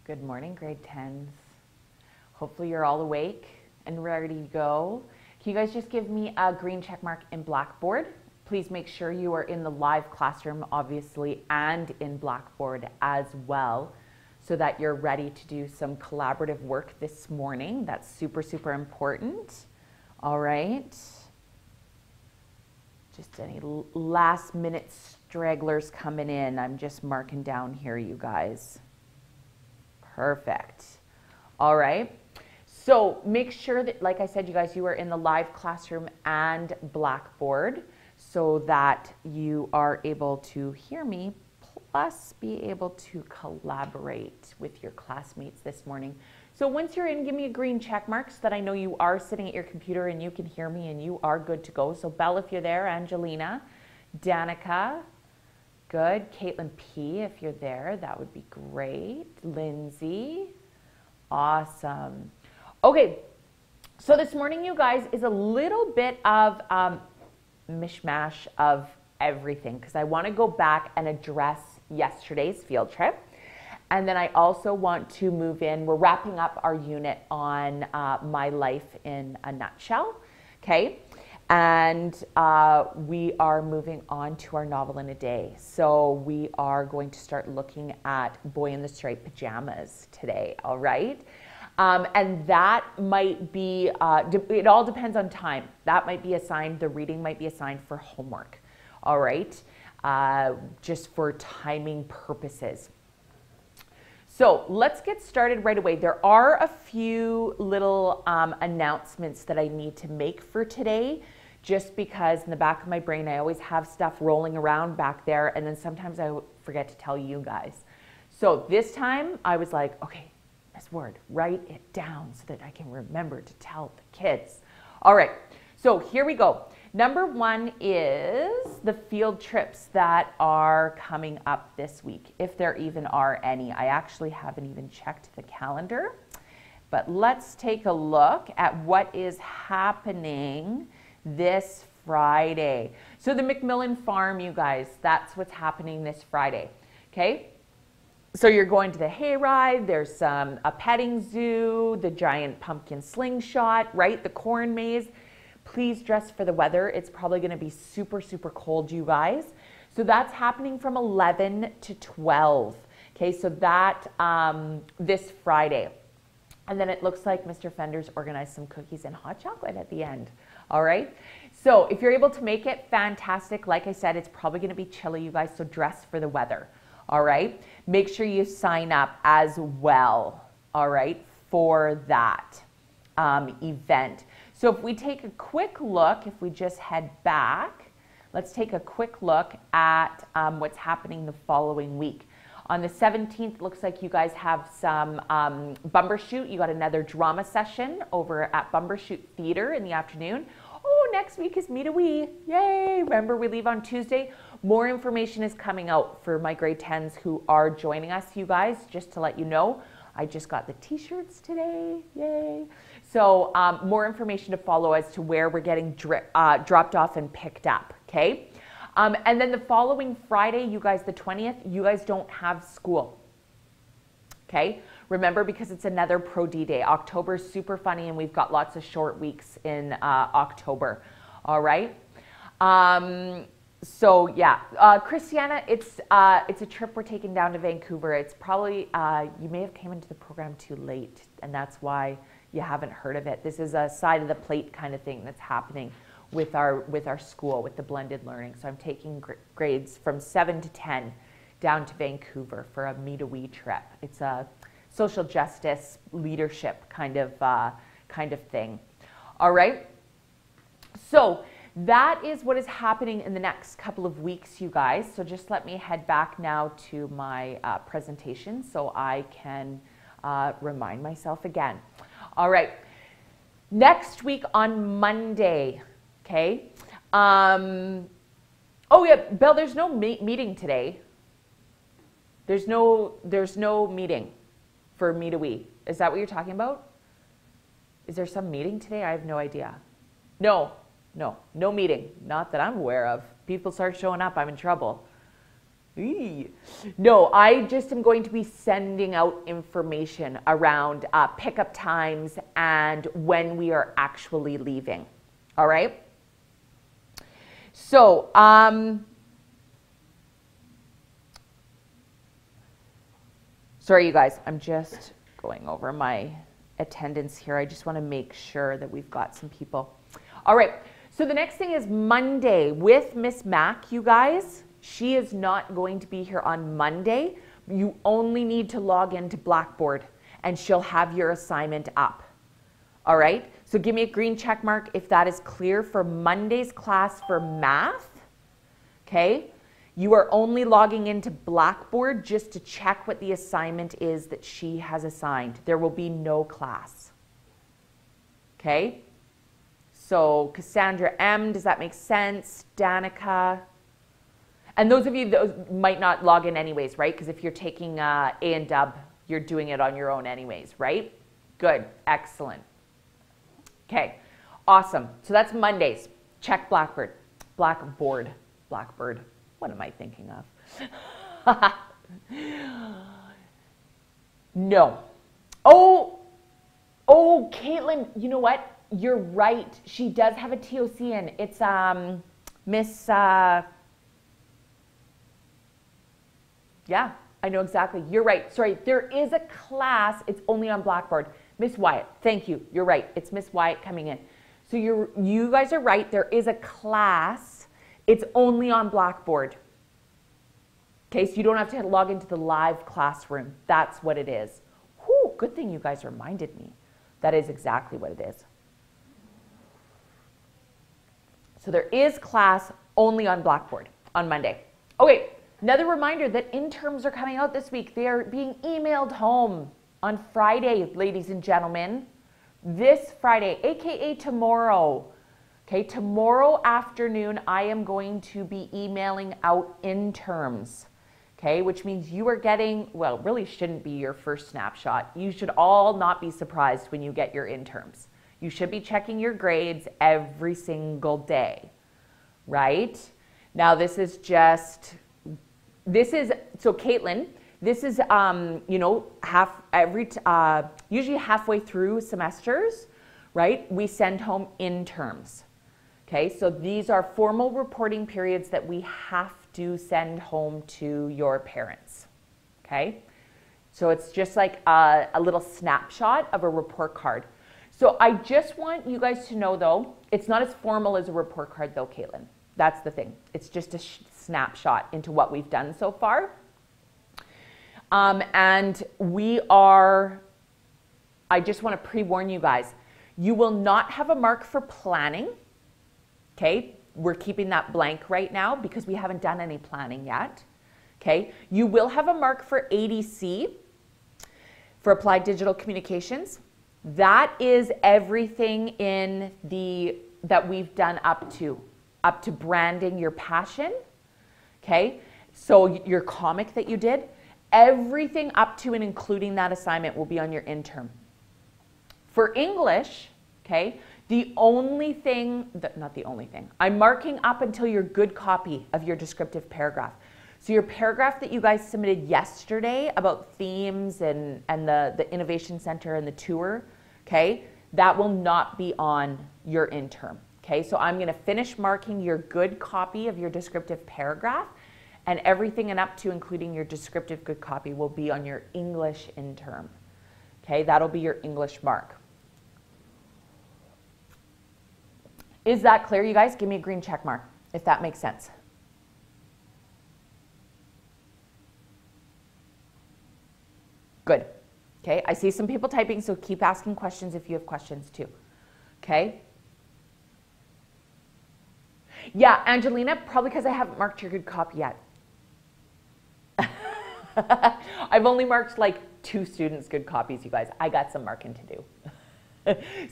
Good morning, grade 10s. Hopefully you're all awake and ready to go. Can you guys just give me a green check mark in Blackboard? Please make sure you are in the live classroom, obviously, and in Blackboard as well, so that you're ready to do some collaborative work this morning. That's super, super important. All right. Just any last minute stragglers coming in. I'm just marking down here, you guys. Perfect. All right. So make sure that, like I said, you guys, you are in the live classroom and Blackboard so that you are able to hear me, plus be able to collaborate with your classmates this morning. So once you're in, give me a green check mark so that I know you are sitting at your computer and you can hear me and you are good to go. So Belle, if you're there, Angelina, Danica, good. Caitlin P, if you're there, that would be great. Lindsay, awesome. Okay, so this morning, you guys, is a little bit of mishmash of everything because I want to go back and address yesterday's field trip. And then I also want to move in. We're wrapping up our unit on my life in a nutshell, okay? And we are moving on to our novel in a day. So we are going to start looking at Boy in the Striped Pajamas today, all right? And that might be, it all depends on time. That might be assigned, the reading might be assigned for homework, all right? Just for timing purposes. So let's get started right away. There are a few little announcements that I need to make for today, just because in the back of my brain, I always have stuff rolling around back there, and then sometimes I forget to tell you guys. So this time I was like, okay, this word, write it down so that I can remember to tell the kids. All right, so here we go. Number one is the field trips that are coming up this week, if there even are any. I actually haven't even checked the calendar, but let's take a look at what is happening this Friday. So the McMillan Farm, you guys, that's what's happening this Friday, okay? So you're going to the hayride, there's a petting zoo, the giant pumpkin slingshot, right? The corn maze. Please dress for the weather. It's probably going to be super, super cold, you guys. So that's happening from 11 to 12. Okay, so that this Friday. And then it looks like Mr. Fender's organized some cookies and hot chocolate at the end. All right. So if you're able to make it, fantastic. Like I said, it's probably going to be chilly, you guys. So dress for the weather. All right. Make sure you sign up as well. All right. For that event. So if we take a quick look, if we just head back, let's take a quick look at what's happening the following week. On the 17th, looks like you guys have some Bumbershoot. You got another drama session over at Bumbershoot Theater in the afternoon. Oh, next week is Meet a Wee. Yay! Remember, we leave on Tuesday. More information is coming out for my grade 10s who are joining us, you guys, just to let you know. I just got the t-shirts today. Yay! So more information to follow as to where we're getting dropped off and picked up, okay? And then the following Friday, you guys, the 20th, you guys don't have school, okay? Remember, because it's another Pro D Day. October is super funny, and we've got lots of short weeks in October, all right? So yeah, Christiana, it's a trip we're taking down to Vancouver. It's probably, you may have came into the program too late, and that's why you haven't heard of it. This is a side of the plate kind of thing that's happening with our school, with the blended learning. So I'm taking grades from 7 to 10 down to Vancouver for a Meet a Wee trip. It's a social justice leadership kind of thing. All right. So that is what is happening in the next couple of weeks, you guys. So just let me head back now to my presentation so I can remind myself again. All right, next week on Monday, okay? Oh yeah, Bill, there's no meeting today. There's no meeting for Meet a Wee. Is that what you're talking about? Is there some meeting today? I have no idea. No meeting. Not that I'm aware of. People start showing up, I'm in trouble. No, I just am going to be sending out information around pickup times and when we are actually leaving. All right? So, sorry, you guys, I'm just going over my attendance here. I just want to make sure that we've got some people. All right, so the next thing is Monday with Miss Mac, you guys. She is not going to be here on Monday. You only need to log into Blackboard and she'll have your assignment up. All right, so give me a green check mark if that is clear for Monday's class for math. Okay, you are only logging into Blackboard just to check what the assignment is that she has assigned. There will be no class. Okay, so Cassandra M, does that make sense? Danica. And those of you that might not log in anyways, right? Because if you're taking A and Dub, you're doing it on your own anyways, right? Good, excellent. Okay, awesome. So that's Mondays. Check Blackboard. Blackboard. What am I thinking of? No. Oh, Caitlin, you know what? You're right. She does have a TOC in. It's Miss... Yeah, I know exactly. You're right. Sorry, there is a class. It's only on Blackboard. Miss Wyatt, thank you. You're right. It's Miss Wyatt coming in. So you guys are right. There is a class. It's only on Blackboard. Okay, so you don't have to log into the live classroom. That's what it is. Whew, good thing you guys reminded me. That is exactly what it is. So there is class only on Blackboard on Monday. Okay. Another reminder that interns are coming out this week. They are being emailed home on Friday, ladies and gentlemen. This Friday, aka tomorrow. Okay, tomorrow afternoon, I am going to be emailing out interns. Okay, which means you are getting, well, it really shouldn't be your first snapshot. You should all not be surprised when you get your interns. You should be checking your grades every single day, right? Now, so Caitlin, this is, you know, usually halfway through semesters, right? We send home interns. Okay, so these are formal reporting periods that we have to send home to your parents. Okay, so it's just like a little snapshot of a report card. So I just want you guys to know, though, it's not as formal as a report card, though, Caitlin. That's the thing. It's just a snapshot into what we've done so far. And I just want to pre-warn you guys, you will not have a mark for planning. Okay, we're keeping that blank right now because we haven't done any planning yet. Okay, you will have a mark for ADC, for Applied Digital Communications. That is everything that we've done up to branding your passion. Okay, so your comic that you did, everything up to and including that assignment will be on your intern. For English, okay, I'm marking up until your good copy of your descriptive paragraph. So your paragraph that you guys submitted yesterday about themes and the Innovation Center and the tour, okay, that will not be on your intern. Okay, so I'm going to finish marking your good copy of your descriptive paragraph, and everything and up to including your descriptive good copy will be on your English intern. Okay, that'll be your English mark. Is that clear, you guys? Give me a green check mark if that makes sense. Good. Okay, I see some people typing, so keep asking questions if you have questions too. Okay. Yeah, Angelina, probably because I haven't marked your good copy yet. I've only marked like 2 students' good copies, you guys. I got some marking to do.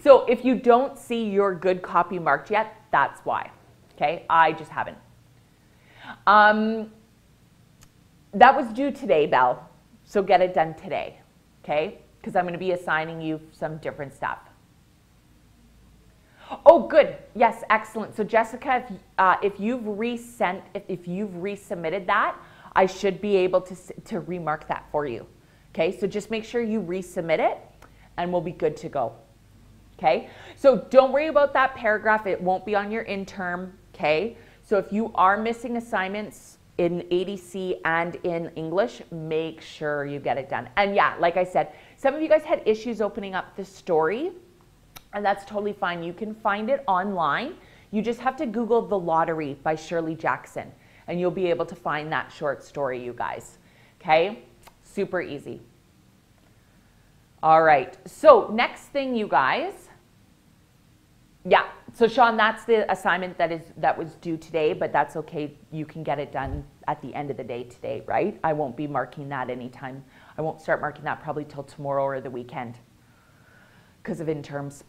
So if you don't see your good copy marked yet, that's why. Okay, I just haven't. That was due today, Belle. So get it done today, okay? Because I'm going to be assigning you some different stuff. Oh, good. Yes, excellent. So Jessica, if you've resubmitted that, I should be able to remark that for you. Okay, so just make sure you resubmit it and we'll be good to go. Okay, so don't worry about that paragraph. It won't be on your interim. Okay, so if you are missing assignments in ADC and in English, make sure you get it done. And yeah, like I said, some of you guys had issues opening up the story, and that's totally fine. You can find it online. You just have to Google The Lottery by Shirley Jackson, and you'll be able to find that short story, you guys. Okay, super easy. All right, so next thing, you guys. Yeah, so Sean, that's the assignment that was due today, but that's okay. You can get it done at the end of the day today, right? I won't be marking that anytime. I won't start marking that probably till tomorrow or the weekend because of interms.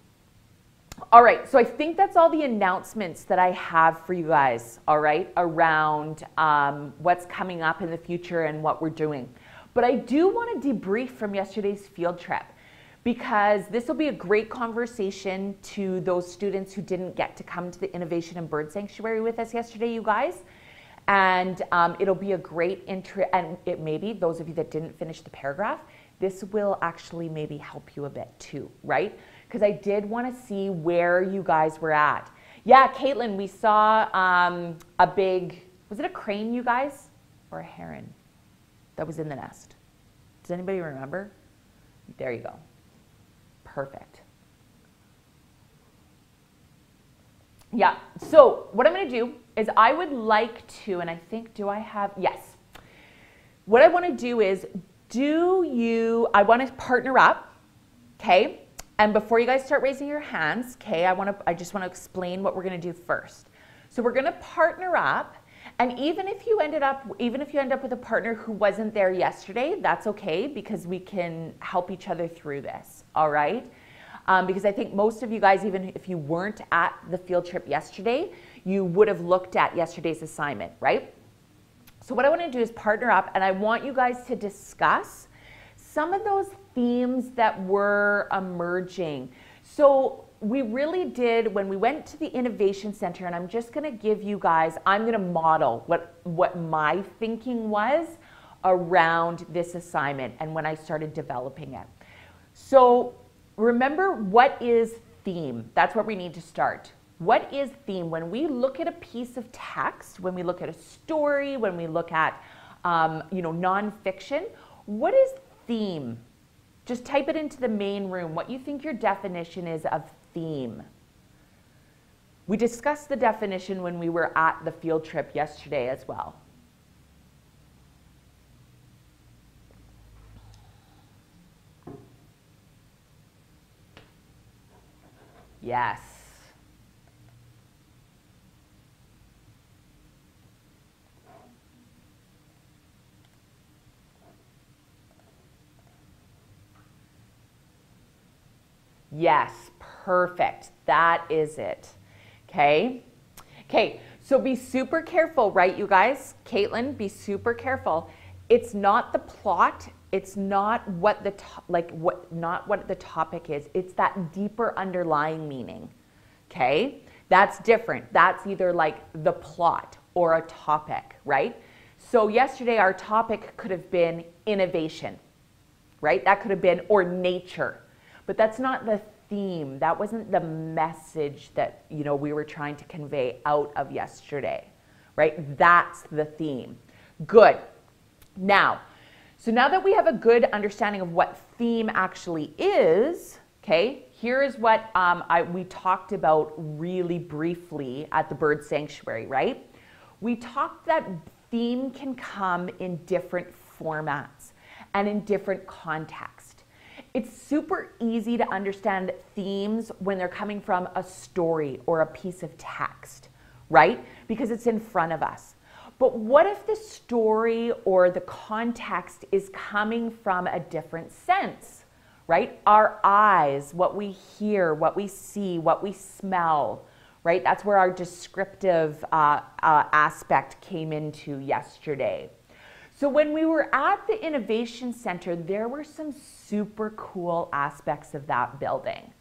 All right, so I think that's all the announcements that I have for you guys, all right, around what's coming up in the future and what we're doing. But I do want to debrief from yesterday's field trip, because this will be a great conversation to those students who didn't get to come to the Innovation and Bird Sanctuary with us yesterday, you guys. And it'll be a great intro, and it maybe those of you that didn't finish the paragraph, this will actually maybe help you a bit too, right? Because I did want to see where you guys were at. Yeah, Caitlin, we saw a big, was it a crane, you guys? Or a heron that was in the nest? Does anybody remember? There you go. Perfect. Yeah, so what I'm going to do is I would like to, and I think, do I have, yes. What I want to do is, I want to partner up, okay? And before you guys start raising your hands, okay, I just want to explain what we're going to do first. So we're going to partner up, and even if you end up with a partner who wasn't there yesterday, that's okay, because we can help each other through this, all right? Because I think most of you guys, even if you weren't at the field trip yesterday, you would have looked at yesterday's assignment, right? So what I want to do is partner up, and I want you guys to discuss some of those themes that were emerging. So we really did, when we went to the Innovation Center, and I'm just going to give you guys, I'm going to model what my thinking was around this assignment and when I started developing it. So remember, what is theme? That's where we need to start. What is theme? When we look at a piece of text, when we look at a story, when we look at nonfiction, what is theme? Just type it into the main room, what you think your definition is of theme. We discussed the definition when we were at the field trip yesterday as well. Yes. Yes, perfect. That is it. Okay. Okay, so be super careful, right, you guys? Caitlin, be super careful. It's not the plot. It's not what the topic is. It's that deeper underlying meaning. Okay? That's different. That's either like the plot or a topic, right? So yesterday our topic could have been innovation, right? That could have been, or nature. But that's not the theme. That wasn't the message that, we were trying to convey out of yesterday, right? That's the theme. Good. Now that we have a good understanding of what theme actually is, okay, here is what we talked about really briefly at the Bird Sanctuary, right? We talked that theme can come in different formats and in different contexts. It's super easy to understand themes when they're coming from a story or a piece of text, right? Because it's in front of us. But what if the story or the context is coming from a different sense, right? Our eyes, what we hear, what we see, what we smell, right? That's where our descriptive aspect came into yesterday. So when we were at the Innovation Center, there were some super cool aspects of that building,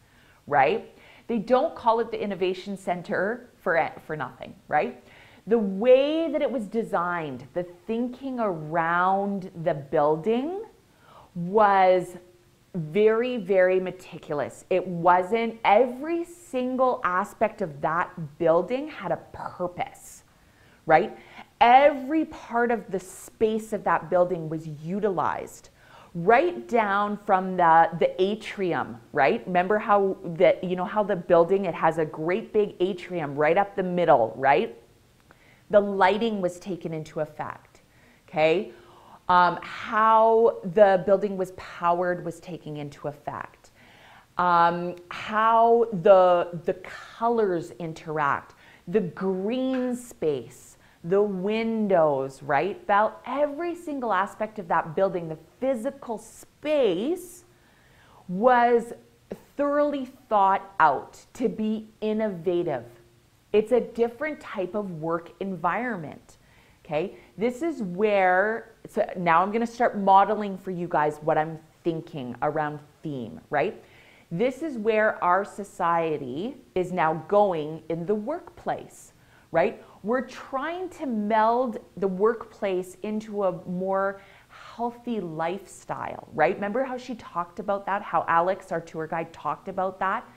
right? They don't call it the Innovation Center for nothing, right? The way that it was designed, the thinking around the building was very, very meticulous. It wasn't, every single aspect of that building had a purpose, right? Every part of the space of that building was utilized, right down from the atrium, right? Remember how how the building, it has a great big atrium right up the middle, right? The lighting was taken into effect, okay? How the building was powered was taken into effect. How the colors interact, the green space, the windows, right? About every single aspect of that building, the physical space was thoroughly thought out to be innovative. It's a different type of work environment, okay? This is where, so now I'm gonna start modeling for you guys what I'm thinking around theme, right? This is where our society is now going in the workplace, right? We're trying to meld the workplace into a more healthy lifestyle, right? Remember how she talked about that, how Alex, our tour guide, talked about that?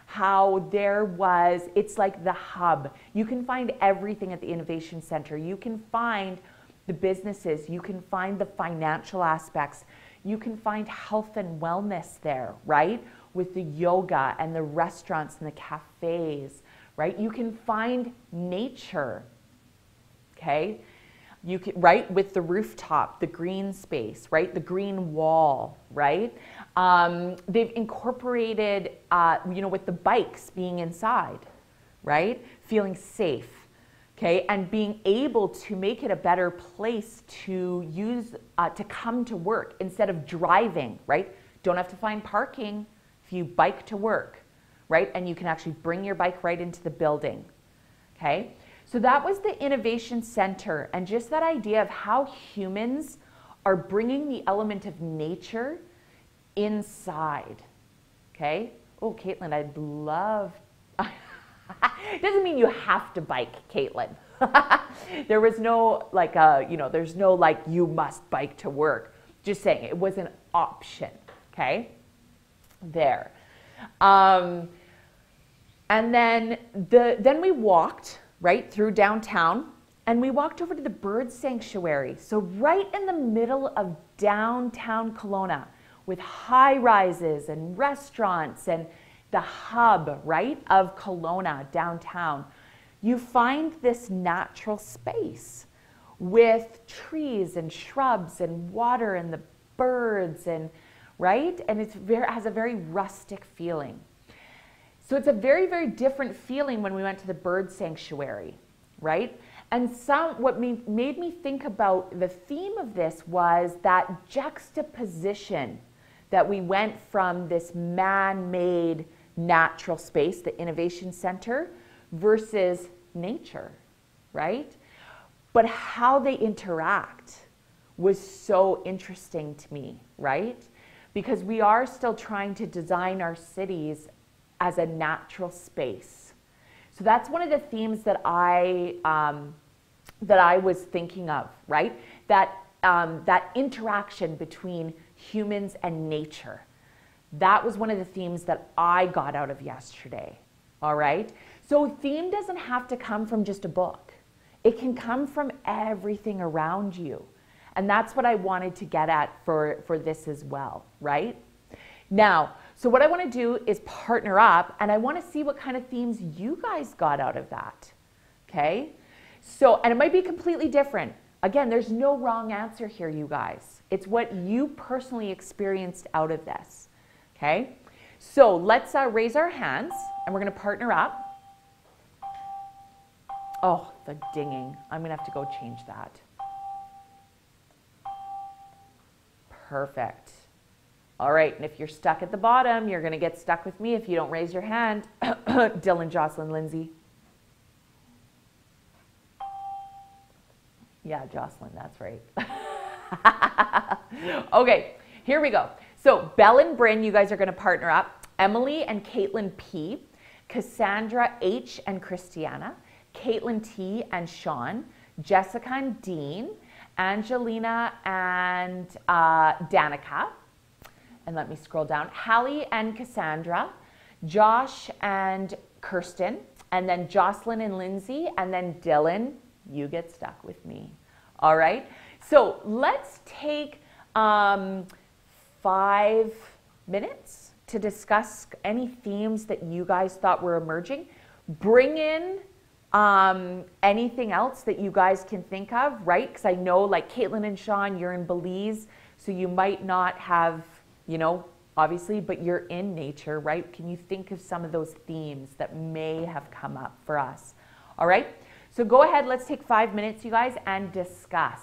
How there was, it's like the hub. You can find everything at the Innovation Center. You can find the businesses. You can find the financial aspects. You can find health and wellness there, right? With the yoga and the restaurants and the cafes, right? You can find nature, okay? You can, right, with the rooftop, the green space, right? The green wall, right? They've incorporated, with the bikes being inside, right? Feeling safe, okay? And being able to make it a better place to use, to come to work instead of driving, right? Don't have to find parking if you bike to work, right? And you can actually bring your bike right into the building, okay? So that was the Innovation Center, and just that idea of how humans are bringing the element of nature inside, okay? Oh, Caitlin, I'd love, it doesn't mean you have to bike, Caitlin. There was no there's no like you must bike to work. Just saying it was an option, okay? There. And then we walked right through downtown, and we walked over to the bird sanctuary. So right in the middle of downtown Kelowna, with high rises and restaurants and the hub, right, of Kelowna downtown, you find this natural space with trees and shrubs and water and the birds and, right? And it has a very rustic feeling. So it's a very, very different feeling when we went to the bird sanctuary, right? And what made me think about the theme of this was that juxtaposition that we went from this man-made natural space, the Innovation Center, versus nature, right? But how they interact was so interesting to me, right? Because we are still trying to design our cities as a natural space. So that's one of the themes that I was thinking of, right? That interaction between humans and nature. That was one of the themes that I got out of yesterday, all right? So theme doesn't have to come from just a book. It can come from everything around you. And that's what I wanted to get at for this as well, right? Now, so what I want to do is partner up, and I want to see what kind of themes you guys got out of that, okay? So, and it might be completely different. Again, there's no wrong answer here, you guys. It's what you personally experienced out of this, okay? So let's raise our hands, and we're going to partner up. Oh, the dinging. I'm going to have to go change that. Perfect. All right, and if you're stuck at the bottom, you're going to get stuck with me if you don't raise your hand. Dylan, Jocelyn, Lindsay. Yeah, Jocelyn, that's right. Okay, here we go. So Belle and Bryn, you guys are going to partner up. Emily and Caitlin P. Cassandra H. and Christiana. Caitlin T and Sean, Jessica and Dean, Angelina and Danica. And let me scroll down. Hallie and Cassandra, Josh and Kirsten, and then Jocelyn and Lindsay, and then Dylan. You get stuck with me. All right. So let's take 5 minutes to discuss any themes that you guys thought were emerging. Bring in anything else that you guys can think of, right? Because I know, like Caitlin and Sean, you're in Belize, so you might not have, you know, obviously, but you're in nature, right? Can you think of some of those themes that may have come up for us? All right, so go ahead, let's take 5 minutes, you guys, and discuss.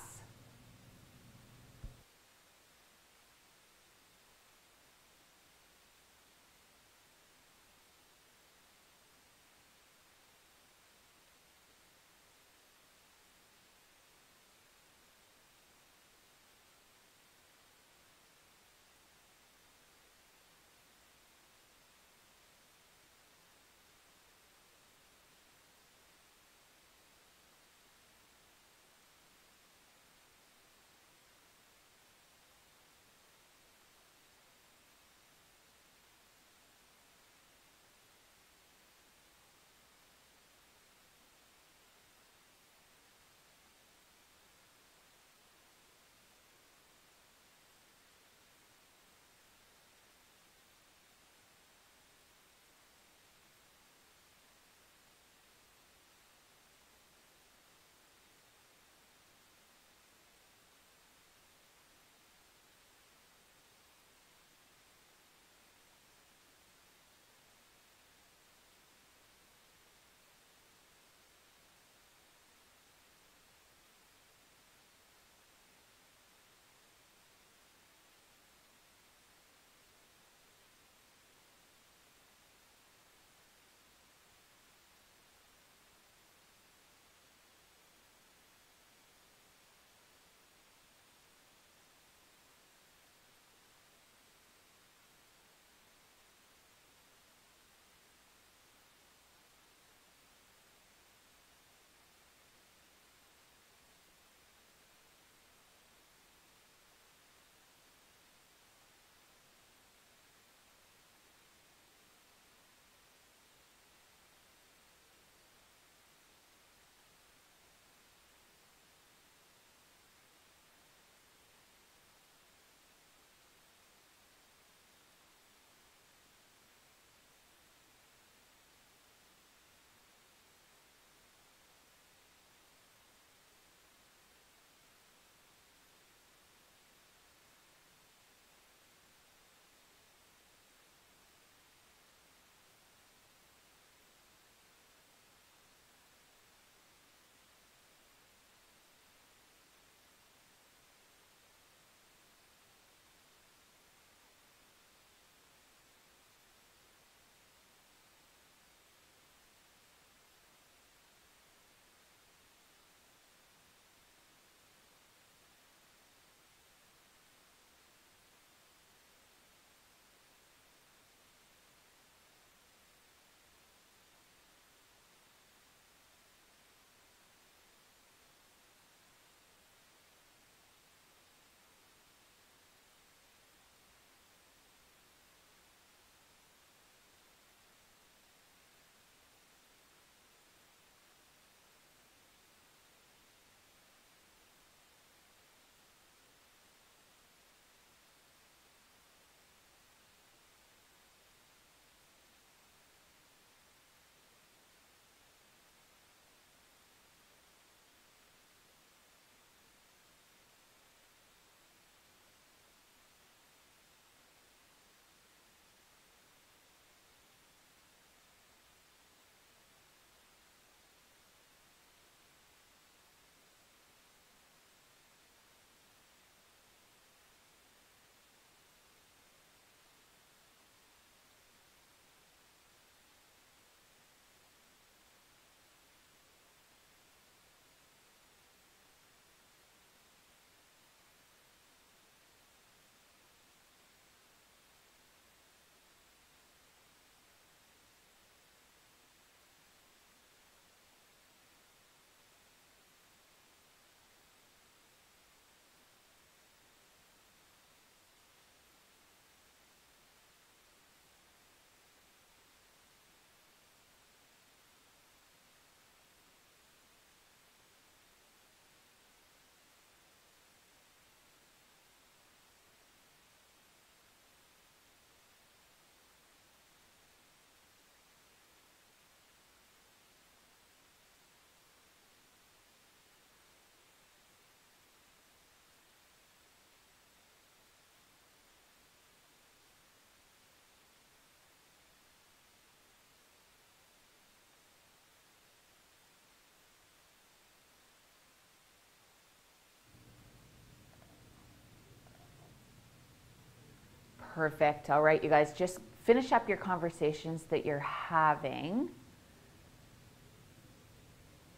Perfect. All right, you guys, just finish up your conversations that you're having.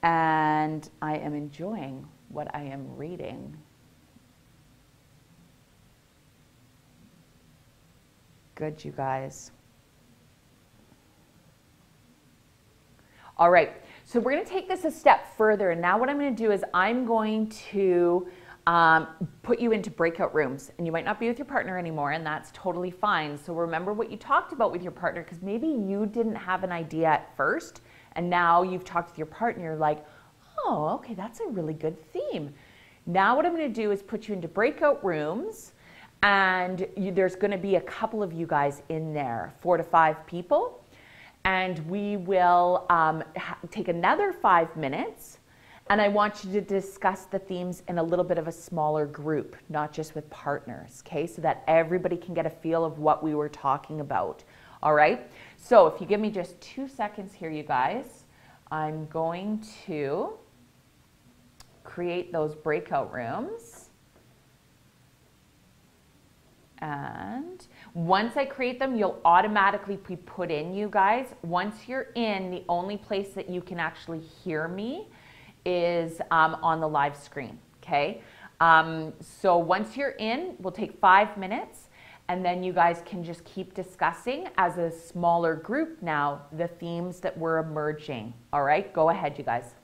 And I am enjoying what I am reading. Good, you guys. All right, so we're going to take this a step further. And now what I'm going to do is I'm going to put you into breakout rooms. And you might not be with your partner anymore, and that's totally fine. So remember what you talked about with your partner, because maybe you didn't have an idea at first, and now you've talked with your partner, you're like, oh, okay, that's a really good theme. Now what I'm going to do is put you into breakout rooms, and there's going to be a couple of you guys in there, 4 to 5 people. And we will take another 5 minutes, and I want you to discuss the themes in a little bit of a smaller group, not just with partners, okay? So that everybody can get a feel of what we were talking about, all right? So if you give me just 2 seconds here, you guys, I'm going to create those breakout rooms. And once I create them, you'll automatically be put in, you guys. Once you're in, the only place that you can actually hear me is on the live screen, okay? So once you're in, we'll take 5 minutes, and then you guys can just keep discussing as a smaller group now the themes that were emerging, all right? Go ahead, you guys.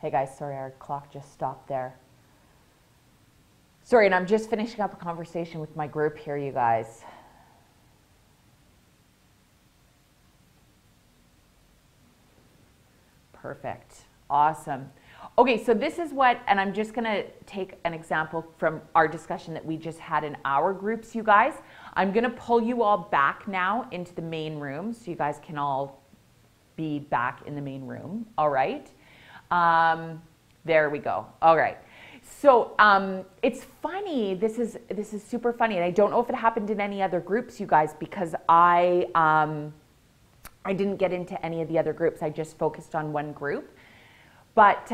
Hey guys, sorry, our clock just stopped there. Sorry, and I'm just finishing up a conversation with my group here, you guys. Perfect. Awesome. Okay, so this is what, and I'm just going to take an example from our discussion that we just had in our groups, you guys. I'm going to pull you all back now into the main room so you guys can all be back in the main room. All right. There we go. All right. So it's funny. This is super funny, and I don't know if it happened in any other groups, you guys, because I didn't get into any of the other groups. I just focused on one group. But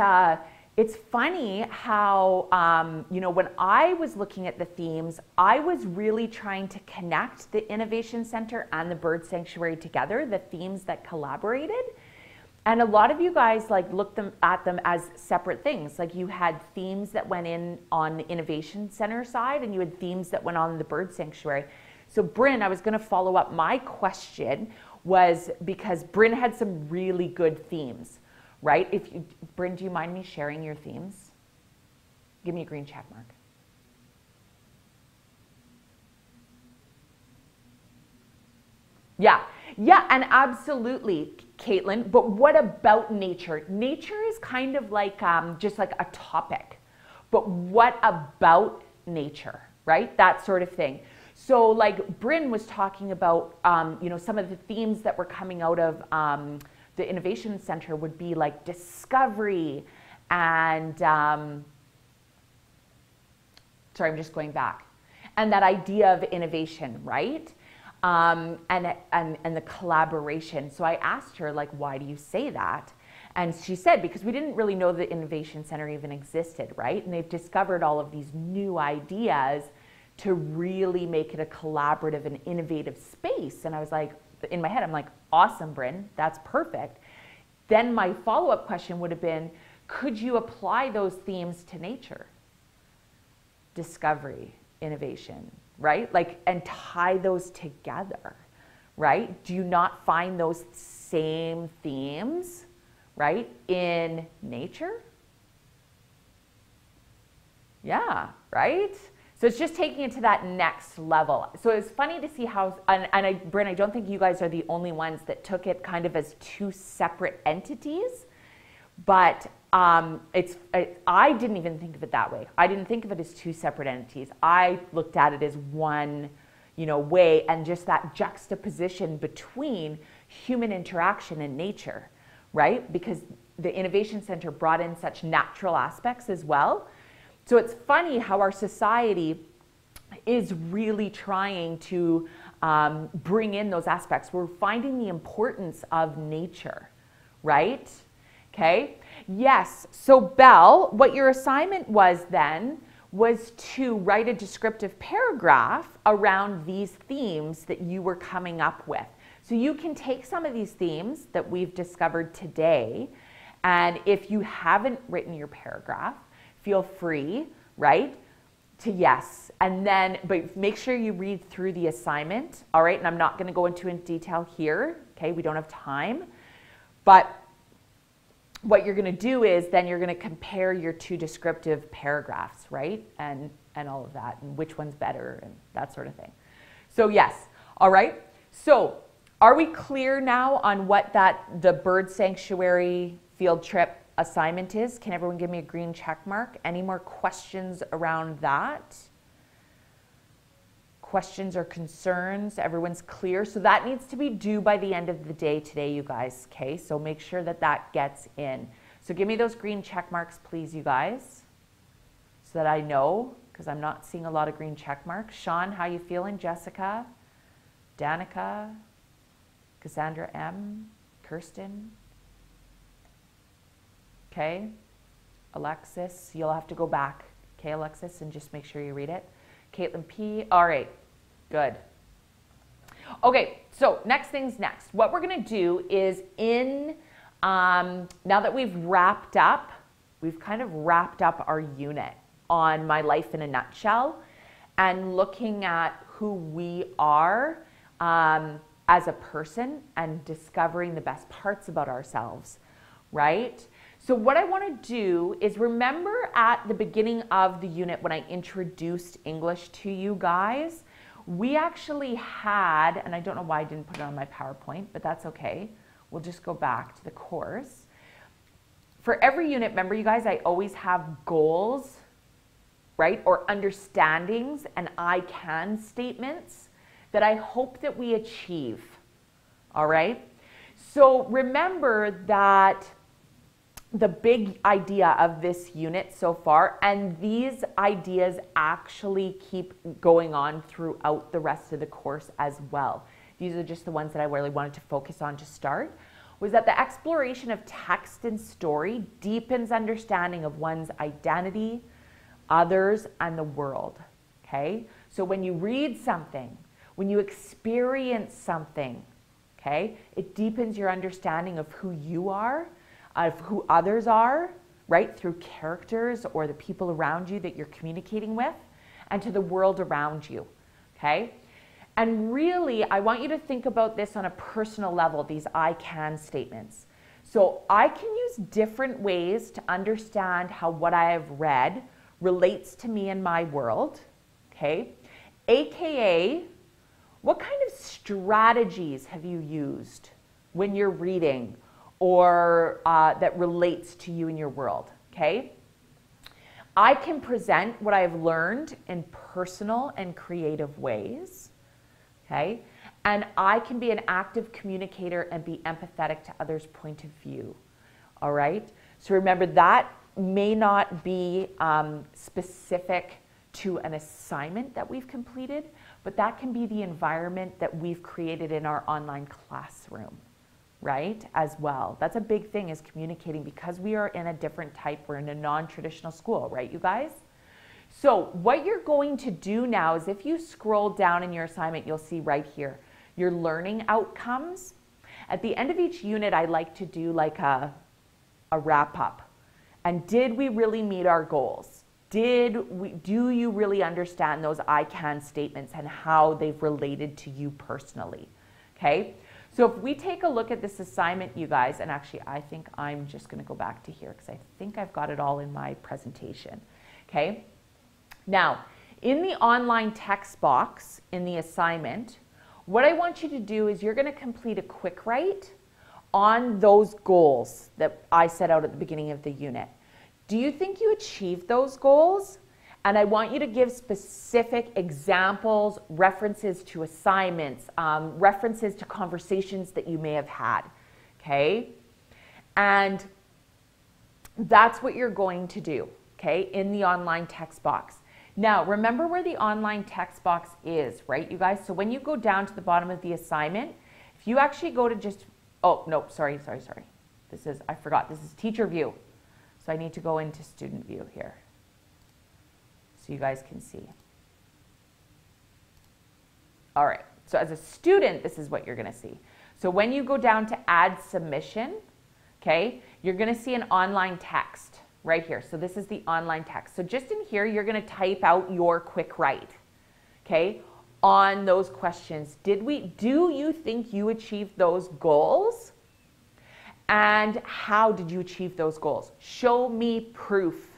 it's funny how, you know, when I was looking at the themes, I was really trying to connect the Innovation Center and the Bird Sanctuary together, the themes that collaborated. And a lot of you guys like looked at them as separate things. Like you had themes that went in on the Innovation Center side, and you had themes that went on the Bird Sanctuary. So Bryn, I was going to follow up. My question was because Bryn had some really good themes, right? Bryn, do you mind me sharing your themes? Give me a green check mark. Yeah, and absolutely, Caitlin. But what about nature? Nature is kind of like just like a topic. But what about nature, right? That sort of thing. So like Bryn was talking about, you know, some of the themes that were coming out of the Innovation Center would be like discovery and, sorry, I'm just going back. And that idea of innovation, right? And the collaboration. So I asked her, like, why do you say that? And she said, because we didn't really know the Innovation Center even existed, right? And they've discovered all of these new ideas to really make it a collaborative and innovative space. And I was like, in my head, I'm like, awesome, Bryn, that's perfect. Then my follow-up question would have been, could you apply those themes to nature? Discovery, innovation, right? Like, and tie those together, right? Do you not find those same themes, right, in nature? Yeah, right? So it's just taking it to that next level. So it's funny to see how, Bryn, I don't think you guys are the only ones that took it kind of as two separate entities, but I didn't even think of it that way. I didn't think of it as two separate entities. I looked at it as one, you know, way, and just that juxtaposition between human interaction and nature, right? Because the Innovation Center brought in such natural aspects as well. So it's funny how our society is really trying to bring in those aspects. We're finding the importance of nature, right? Okay. Yes. So Belle, what your assignment was then was to write a descriptive paragraph around these themes that you were coming up with. So you can take some of these themes that we've discovered today, and if you haven't written your paragraph, feel free, right, to yes. And then, but make sure you read through the assignment, all right? And I'm not going to go into in detail here, okay? We don't have time. But what you're going to do is then you're going to compare your two descriptive paragraphs, right? And all of that, and which one's better and that sort of thing. So yes, all right? So are we clear now on what the bird sanctuary field trip assignment is? Can everyone give me a green check mark? Any more questions around that? Questions or concerns? Everyone's clear? So that needs to be due by the end of the day today, you guys, okay? So make sure that that gets in. So give me those green check marks, please, you guys, so that I know, because I'm not seeing a lot of green check marks. Sean, how you feeling? Jessica? Danica? Cassandra M? Kirsten? Okay, Alexis, you'll have to go back, okay, Alexis, and just make sure you read it. Caitlin P, all right, good. Okay, so next things next. What we're gonna do is now that we've wrapped up, we've kind of wrapped up our unit on My Life in a Nutshell and looking at who we are as a person and discovering the best parts about ourselves, right? So what I want to do is, remember at the beginning of the unit when I introduced English to you guys, we actually had, and I don't know why I didn't put it on my PowerPoint, but that's okay. We'll just go back to the course. For every unit, remember you guys, I always have goals, right? Or understandings and I can statements that I hope that we achieve, all right? So remember that the big idea of this unit so far, and these ideas actually keep going on throughout the rest of the course as well. These are just the ones that I really wanted to focus on to start, was that the exploration of text and story deepens understanding of one's identity, others, and the world, okay? So when you read something, when you experience something, okay, it deepens your understanding of who you are, of who others are, right, through characters or the people around you that you're communicating with, and to the world around you, okay? And really, I want you to think about this on a personal level, these I can statements. So I can use different ways to understand how what I have read relates to me and my world, okay? AKA, what kind of strategies have you used when you're reading or that relates to you and your world, okay? I can present what I've learned in personal and creative ways, okay? And I can be an active communicator and be empathetic to others' point of view, all right? So remember, that may not be specific to an assignment that we've completed, but that can be the environment that we've created in our online classroom, right, as well. That's a big thing, is communicating, because we are in a different type, we're in a non-traditional school, right, you guys? So what you're going to do now is, if you scroll down in your assignment, you'll see right here, your learning outcomes. At the end of each unit, I like to do like a wrap up. And did we really meet our goals? Do you really understand those I can statements and how they've related to you personally? Okay, so if we take a look at this assignment, you guys, and actually I think I'm just going to go back to here because I think I've got it all in my presentation. Okay, now in the online text box in the assignment, what I want you to do is you're going to complete a quick write on those goals that I set out at the beginning of the unit. Do you think you achieved those goals? And I want you to give specific examples, references to assignments, references to conversations that you may have had, okay? And that's what you're going to do, okay, in the online text box. Now, remember where the online text box is, right, you guys? So when you go down to the bottom of the assignment, if you actually go to just, oh, no, sorry. This is, I forgot, this is teacher view. So I need to go into student view here so you guys can see. All right, so as a student, this is what you're gonna see. So when you go down to add submission, okay, you're gonna see an online text right here. So this is the online text. So just in here, you're gonna type out your quick write, okay, on those questions. Do you think you achieved those goals? And how did you achieve those goals? Show me proof,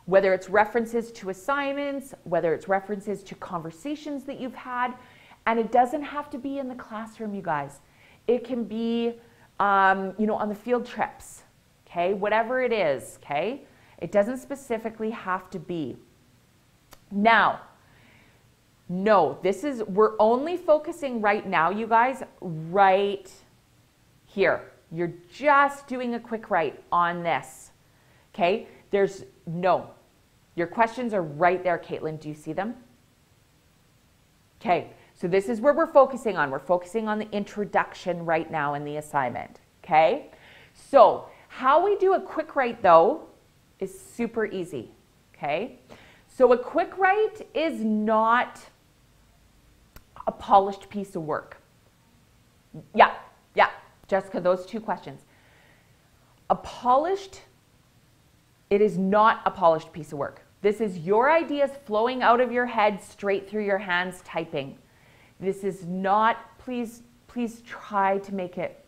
whether it's references to assignments, whether it's references to conversations that you've had. And it doesn't have to be in the classroom, you guys. It can be, on the field trips, okay? Whatever it is, okay? It doesn't specifically have to be. Now, no, we're only focusing right now, you guys, right here. You're just doing a quick write on this, okay? Your questions are right there, Caitlin. Do you see them? Okay, so this is where we're focusing on. We're focusing on the introduction right now in the assignment, okay? So how we do a quick write, though, is super easy, okay? So a quick write is not a polished piece of work. Yeah. Jessica, those two questions. It is not a polished piece of work. This is your ideas flowing out of your head straight through your hands typing. This is not, please try to make it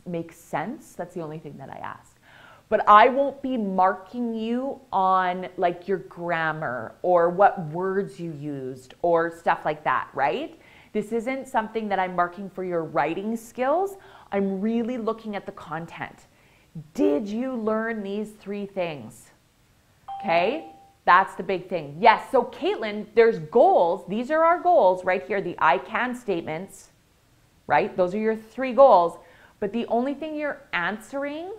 make sense. That's the only thing that I ask. but I won't be marking you on like your grammar or what words you used or stuff like that, right? This isn't something that I'm marking for your writing skills. I'm really looking at the content. Did you learn these 3 things? Okay, that's the big thing. Yes, so Caitlin, there's goals. These are our goals right here, the I can statements, right? Those are your 3 goals. But the only thing you're answering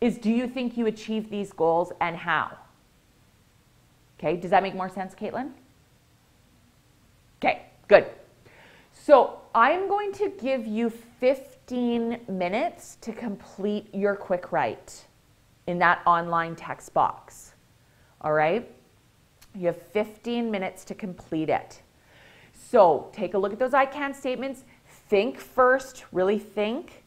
is, do you think you achieved these goals and how? Okay, does that make more sense, Caitlin? Okay, good. So I'm going to give you 15 minutes to complete your quick write in that online text box. All right? You have 15 minutes to complete it. So take a look at those I can statements. Think first, really think,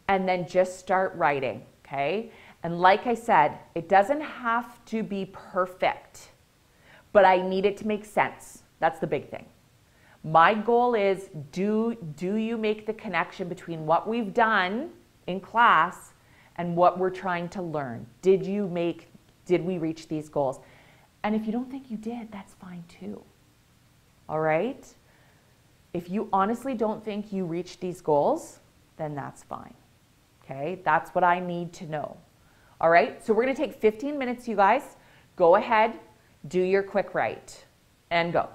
and then just start writing, okay? And like I said, it doesn't have to be perfect, but I need it to make sense. That's the big thing. My goal is, do you make the connection between what we've done in class and what we're trying to learn? Did we reach these goals? And if you don't think you did, that's fine too. All right? If you honestly don't think you reached these goals, then that's fine. Okay? That's what I need to know. All right? So we're going to take 15 minutes, you guys. Go ahead, do your quick write, and go.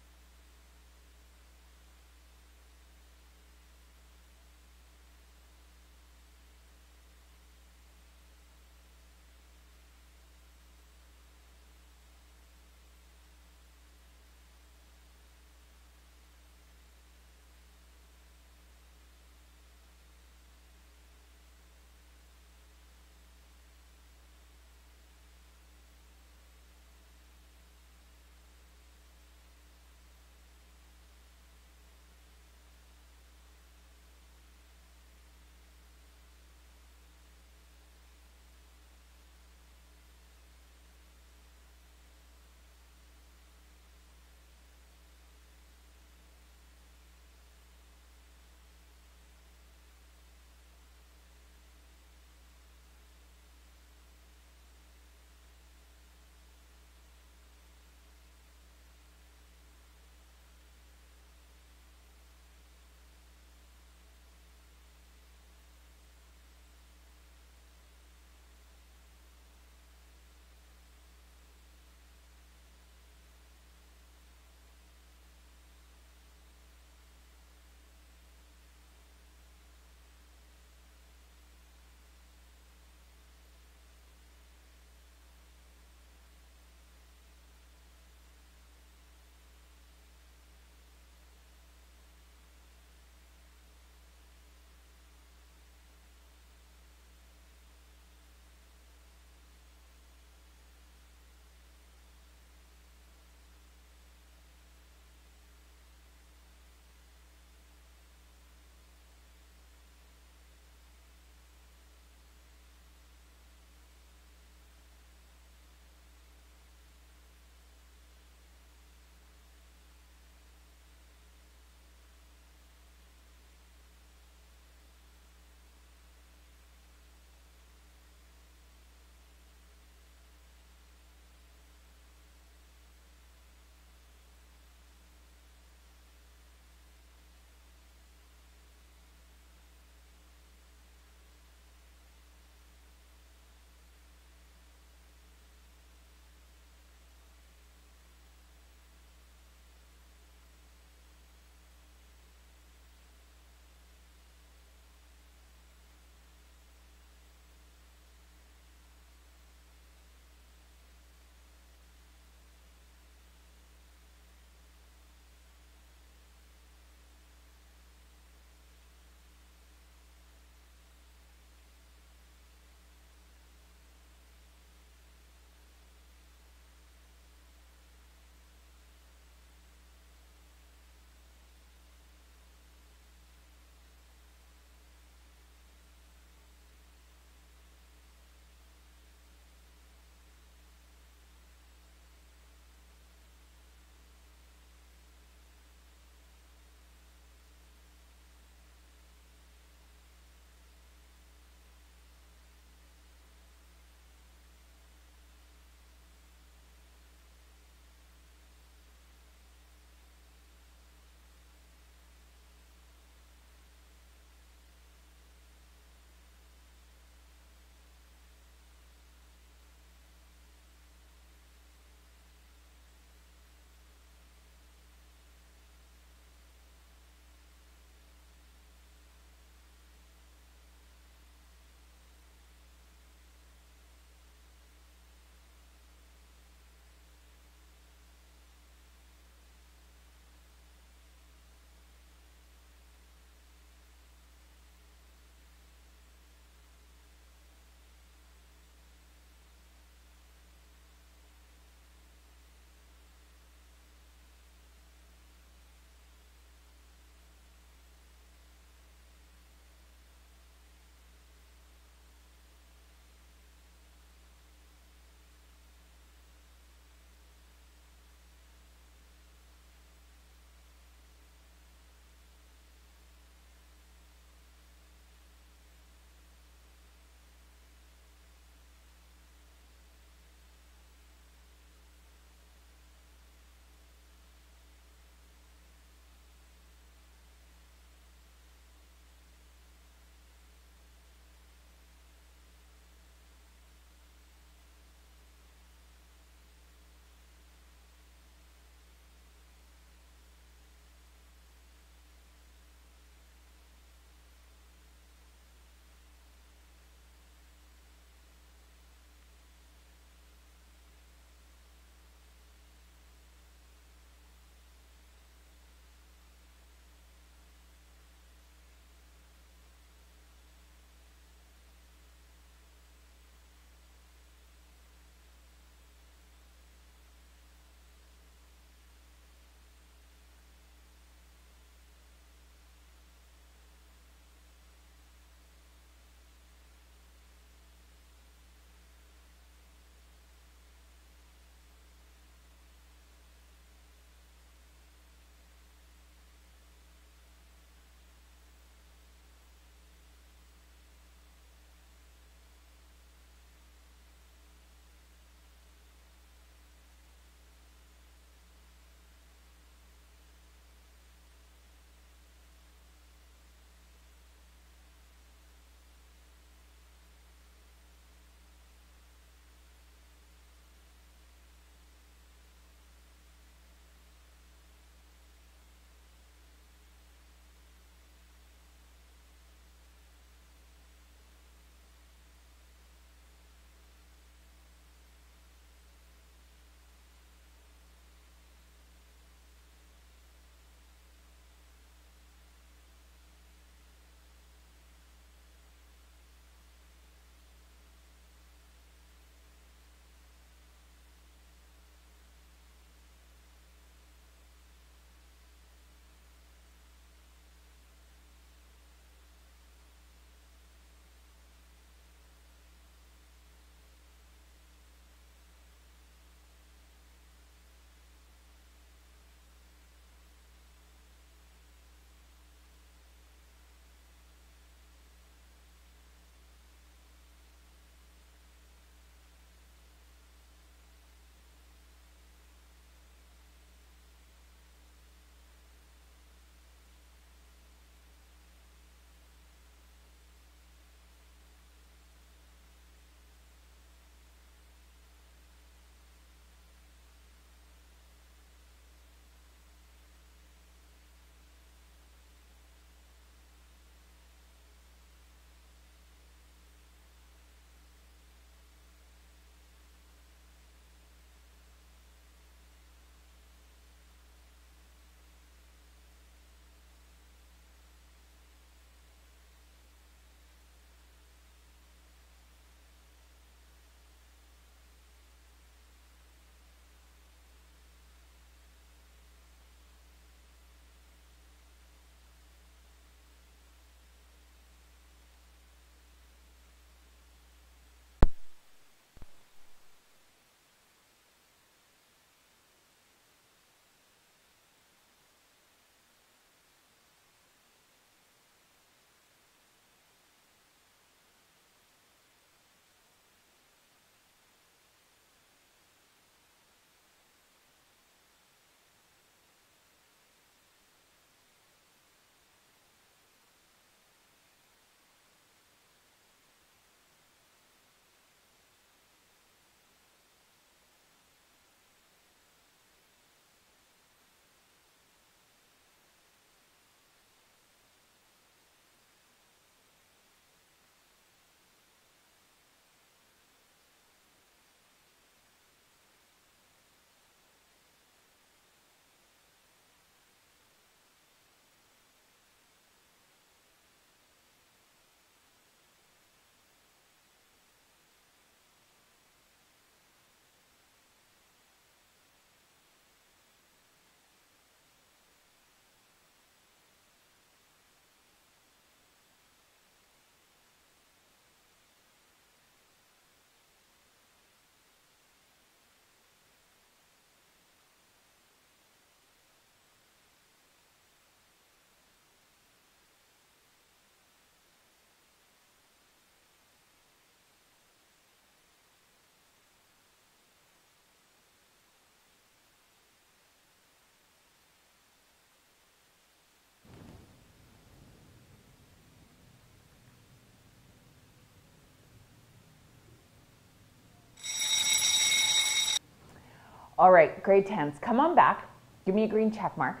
All right, grade 10s, come on back. Give me a green check mark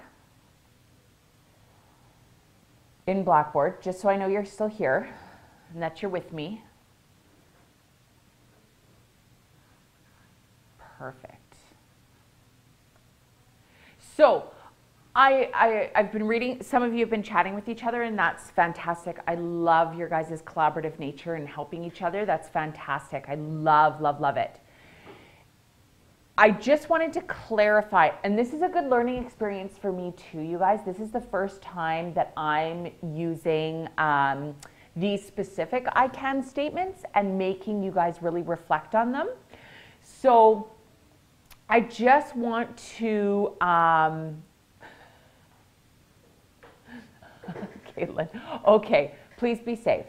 in Blackboard, just so I know you're still here and that you're with me. Perfect. So I've been reading, some of you have been chatting with each other, and that's fantastic. I love your guys' collaborative nature and helping each other. That's fantastic. I love, love, love it. I just wanted to clarify, and this is a good learning experience for me too, you guys. This is the first time that I'm using these specific I can statements and making you guys really reflect on them. So I just want to, Caitlin, okay, please be safe.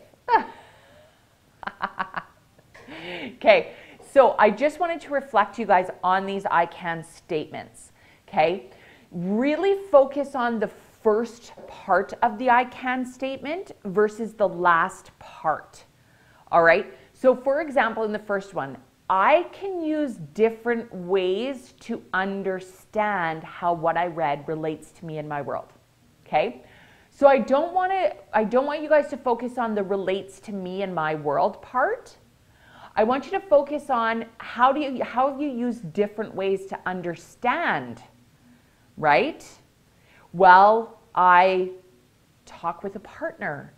Okay, so I just wanted to reflect you guys on these I can statements, okay? Really focus on the first part of the I can statement versus the last part, all right? So for example, in the first one, I can use different ways to understand how what I read relates to me in my world, okay? So I don't want you guys to focus on the relates to me and my world part. I want you to focus on how you use different ways to understand, right? Well, I talk with a partner.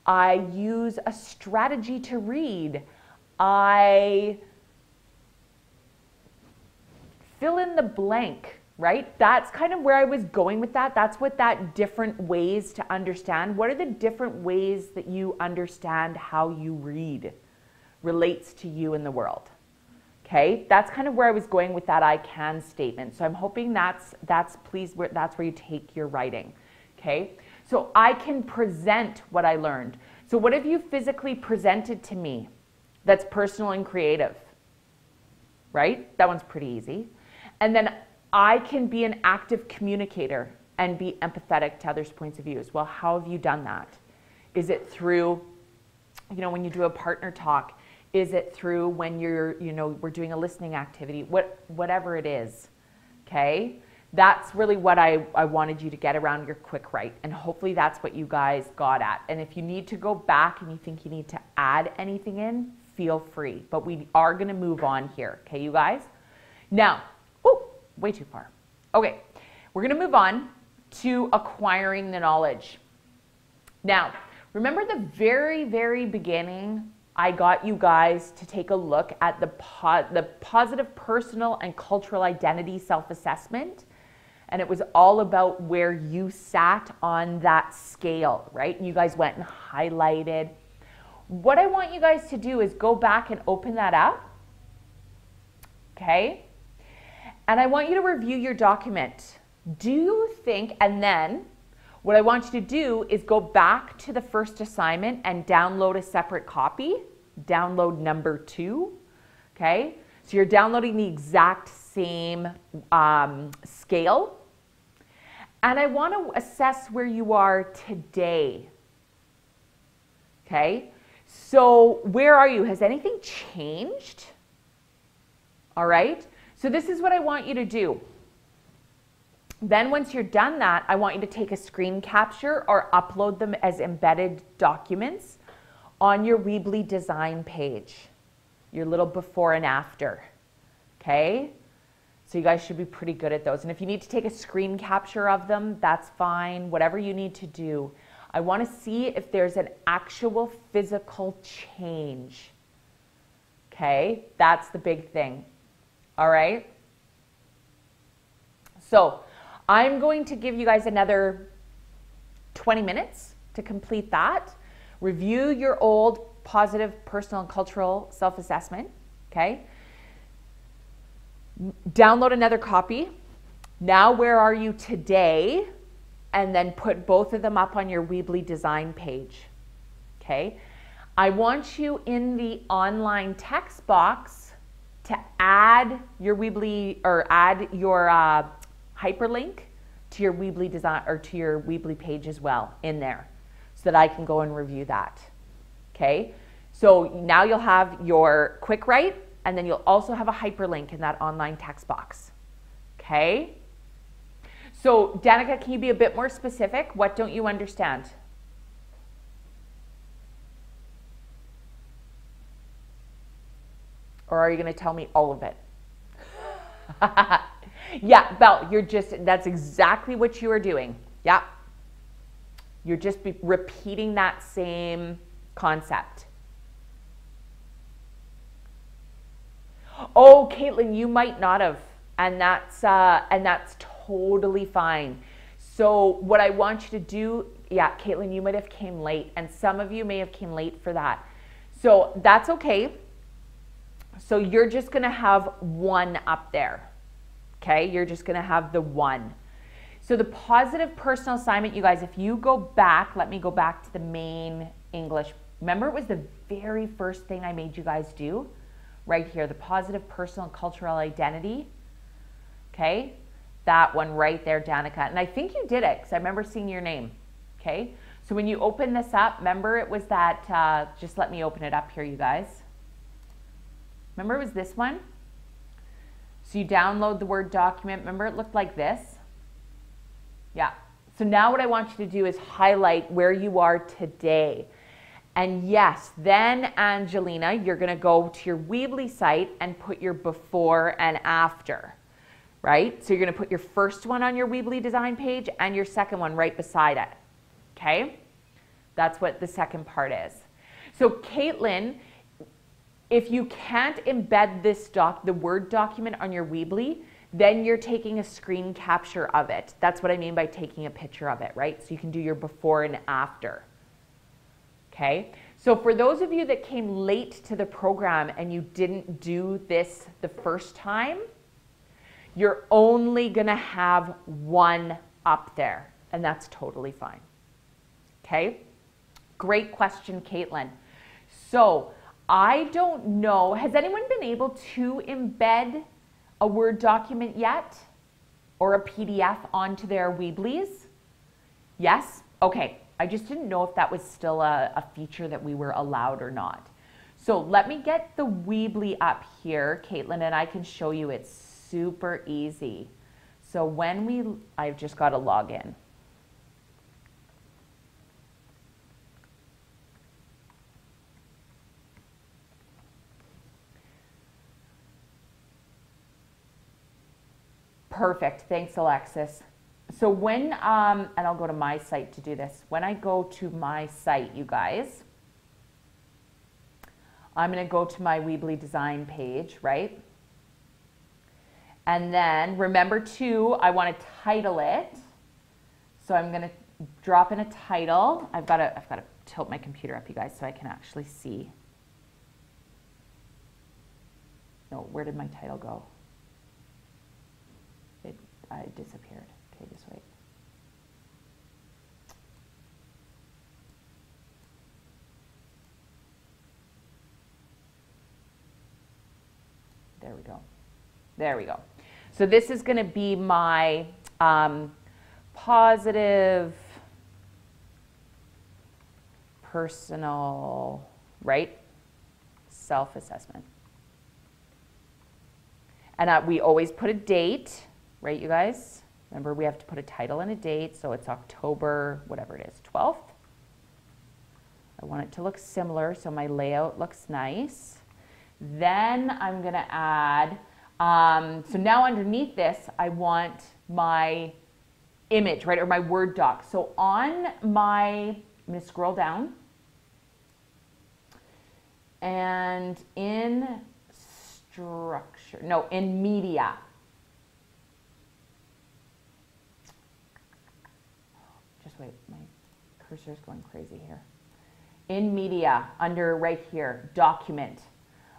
I use a strategy to read. I fill in the blank, right? That's kind of where I was going with that. That's what that different ways to understand. What are the different ways that you understand how you read relates to you in the world? Okay, that's kind of where I was going with that I can statement. So I'm hoping that's where you take your writing. Okay, so I can present what I learned. So what have you physically presented to me that's personal and creative? Right? That one's pretty easy. And then I can be an active communicator and be empathetic to others' points of views. Well, how have you done that? Is it through, when you do a partner talk? Is it through when we're doing a listening activity? Whatever it is, okay? That's really what I wanted you to get around your quick write. And hopefully that's what you guys got at. And if you need to go back and you think you need to add anything in, feel free. But we are gonna move on here, okay, you guys? Now, way too far. Okay, we're gonna move on to acquiring the knowledge. Now, remember the very, very beginning, I got you guys to take a look at the positive personal and cultural identity self-assessment. And it was all about where you sat on that scale, right? And you guys went and highlighted. What I want you guys to do is go back and open that up, okay? And I want you to review your document. Do you think, and then what I want you to do is go back to the first assignment and download a separate copy, download number 2, okay? So you're downloading the exact same scale. And I want to assess where you are today, okay? So where are you? Has anything changed? All right? So this is what I want you to do. Then once you're done that, I want you to take a screen capture or upload them as embedded documents on your Weebly design page, your little before and after, okay? So you guys should be pretty good at those. And if you need to take a screen capture of them, that's fine, whatever you need to do. I want to see if there's an actual physical change, okay? That's the big thing. All right. So I'm going to give you guys another 20 minutes to complete that. Review your old positive personal and cultural self-assessment. Okay. Download another copy. Now, where are you today? And then put both of them up on your Weebly design page. Okay. I want you in the online text box to add your Weebly or add your hyperlink to your Weebly design or to your Weebly page as well in there so that I can go and review that. Okay, so now you'll have your quick write and then you'll also have a hyperlink in that online text box. Okay? So, Danica, can you be a bit more specific? What don't you understand? Or are you going to tell me all of it? Yeah, Belle, that's exactly what you are doing. Yeah. You're just repeating that same concept. Oh, Caitlin, you might not have, and that's totally fine. So what I want you to do, yeah, Caitlin, you might have came late, and some of you may have came late for that. So that's okay. So you're just going to have one up there. Okay, you're just going to have the one. So the positive personal assignment, you guys, if you go back, let me go back to the main English. Remember, it was the very first thing I made you guys do right here, the positive personal and cultural identity. Okay, that one right there, Danica. And I think you did it because I remember seeing your name. Okay, so when you open this up, remember it was that, just let me open it up here, you guys. Remember it was this one? So you download the Word document. Remember it looked like this? Yeah. So now what I want you to do is highlight where you are today. And yes, then Angelina, you're going to go to your Weebly site and put your before and after, right? So you're going to put your first one on your Weebly design page and your second one right beside it. Okay? That's what the second part is. So Caitlin, if you can't embed this the Word document on your Weebly, then you're taking a screen capture of it. That's what I mean by taking a picture of it, right? So you can do your before and after. Okay? So for those of you that came late to the program and you didn't do this the first time, you're only gonna have one up there, and that's totally fine. Okay? Great question, Caitlin. So, I don't know, has anyone been able to embed a Word document yet or a PDF onto their Weeblies? Yes? Okay, I just didn't know if that was still a feature that we were allowed or not. So let me get the Weebly up here, Caitlin, and I can show you it's super easy. So I've just got to log in. Perfect. Thanks, Alexis. So when, and I'll go to my site to do this. When I go to my site, you guys, I'm going to go to my Weebly design page, right? And then remember too, I want to title it. So I'm going to drop in a title. I've got to tilt my computer up, you guys, so I can actually see. No, where did my title go? I disappeared. Okay, just wait. There we go. There we go. So this is going to be my positive personal, right? Self-assessment. And we always put a date. Right, you guys? Remember, we have to put a title and a date, so it's October, whatever it is, 12th. I want it to look similar, so my layout looks nice. Then I'm going to add, so now underneath this, I want my image, right, or my Word doc. So on my, I'm going to scroll down, and in structure, no, in media. Wait, my cursor is going crazy here. In media, under right here, document.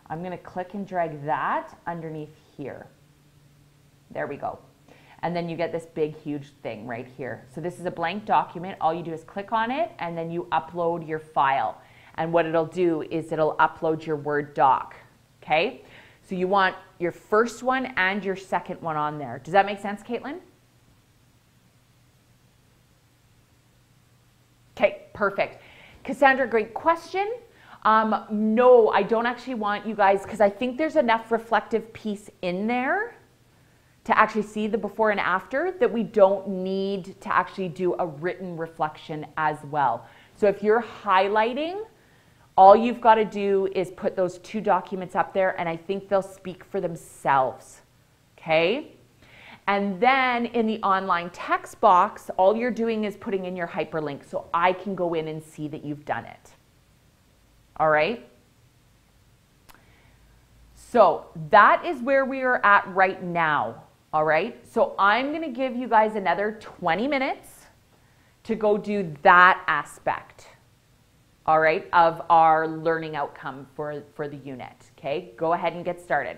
I'm going to click and drag that underneath here. There we go. And then you get this big, huge thing right here. So this is a blank document. All you do is click on it, and then you upload your file. And what it'll do is it'll upload your Word doc. Okay? So you want your first one and your second one on there. Does that make sense, Caitlin? Okay, perfect. Cassandra, great question. No, I don't actually want you guys, because I think there's enough reflective piece in there to actually see the before and after that we don't need to actually do a written reflection as well. So if you're highlighting, all you've got to do is put those 2 documents up there, and I think they'll speak for themselves, okay? And then in the online text box, all you're doing is putting in your hyperlink so I can go in and see that you've done it. All right? So that is where we are at right now. All right? So I'm going to give you guys another 20 minutes to go do that aspect, all right, of our learning outcome for the unit. Okay? Go ahead and get started.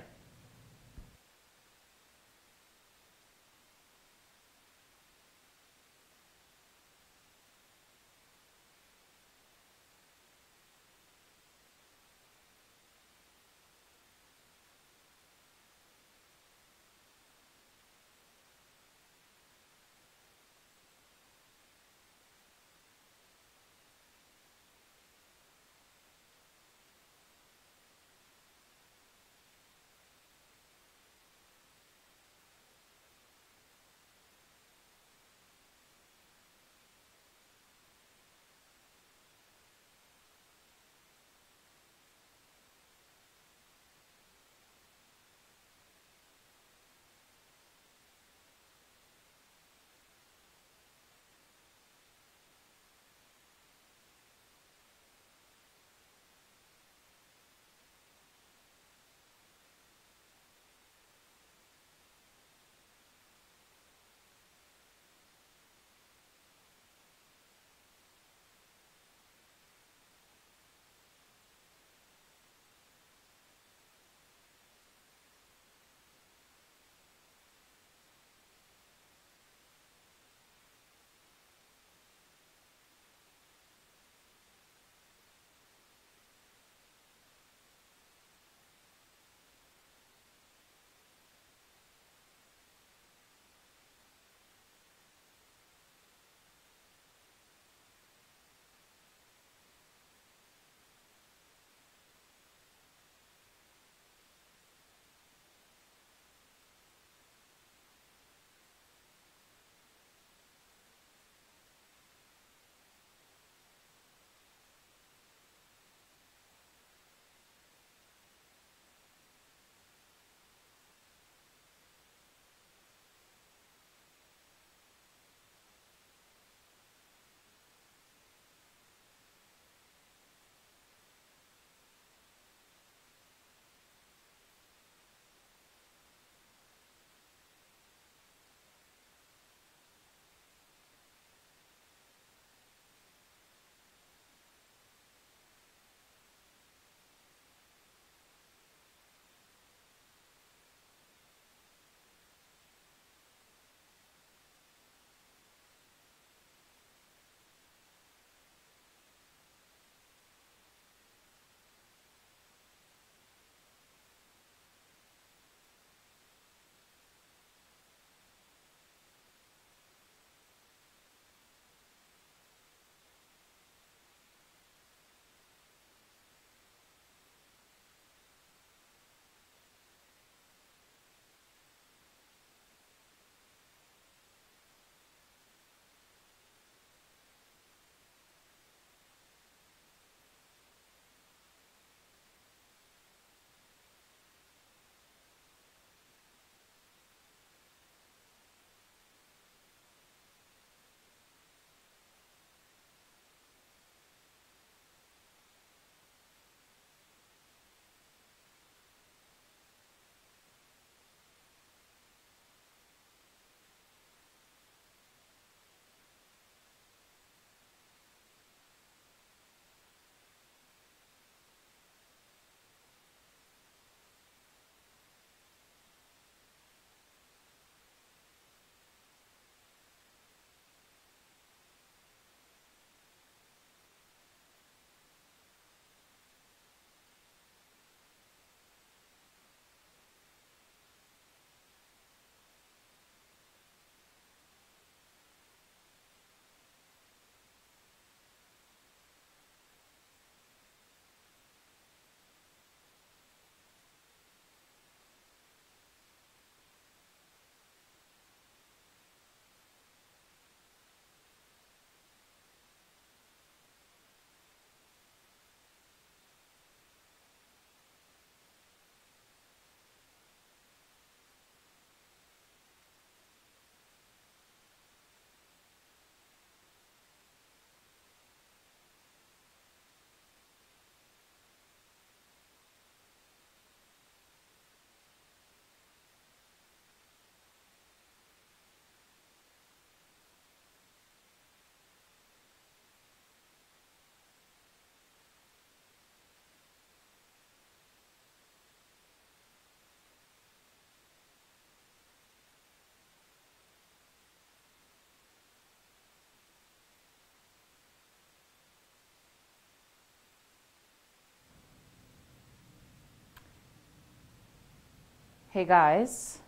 Hey guys,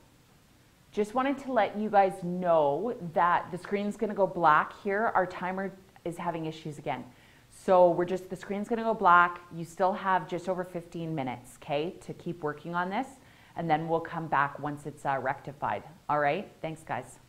just wanted to let you guys know that the screen's gonna go black here. Our timer is having issues again. So the screen's gonna go black. You still have just over 15 minutes, okay, to keep working on this. And then we'll come back once it's rectified. All right, thanks guys.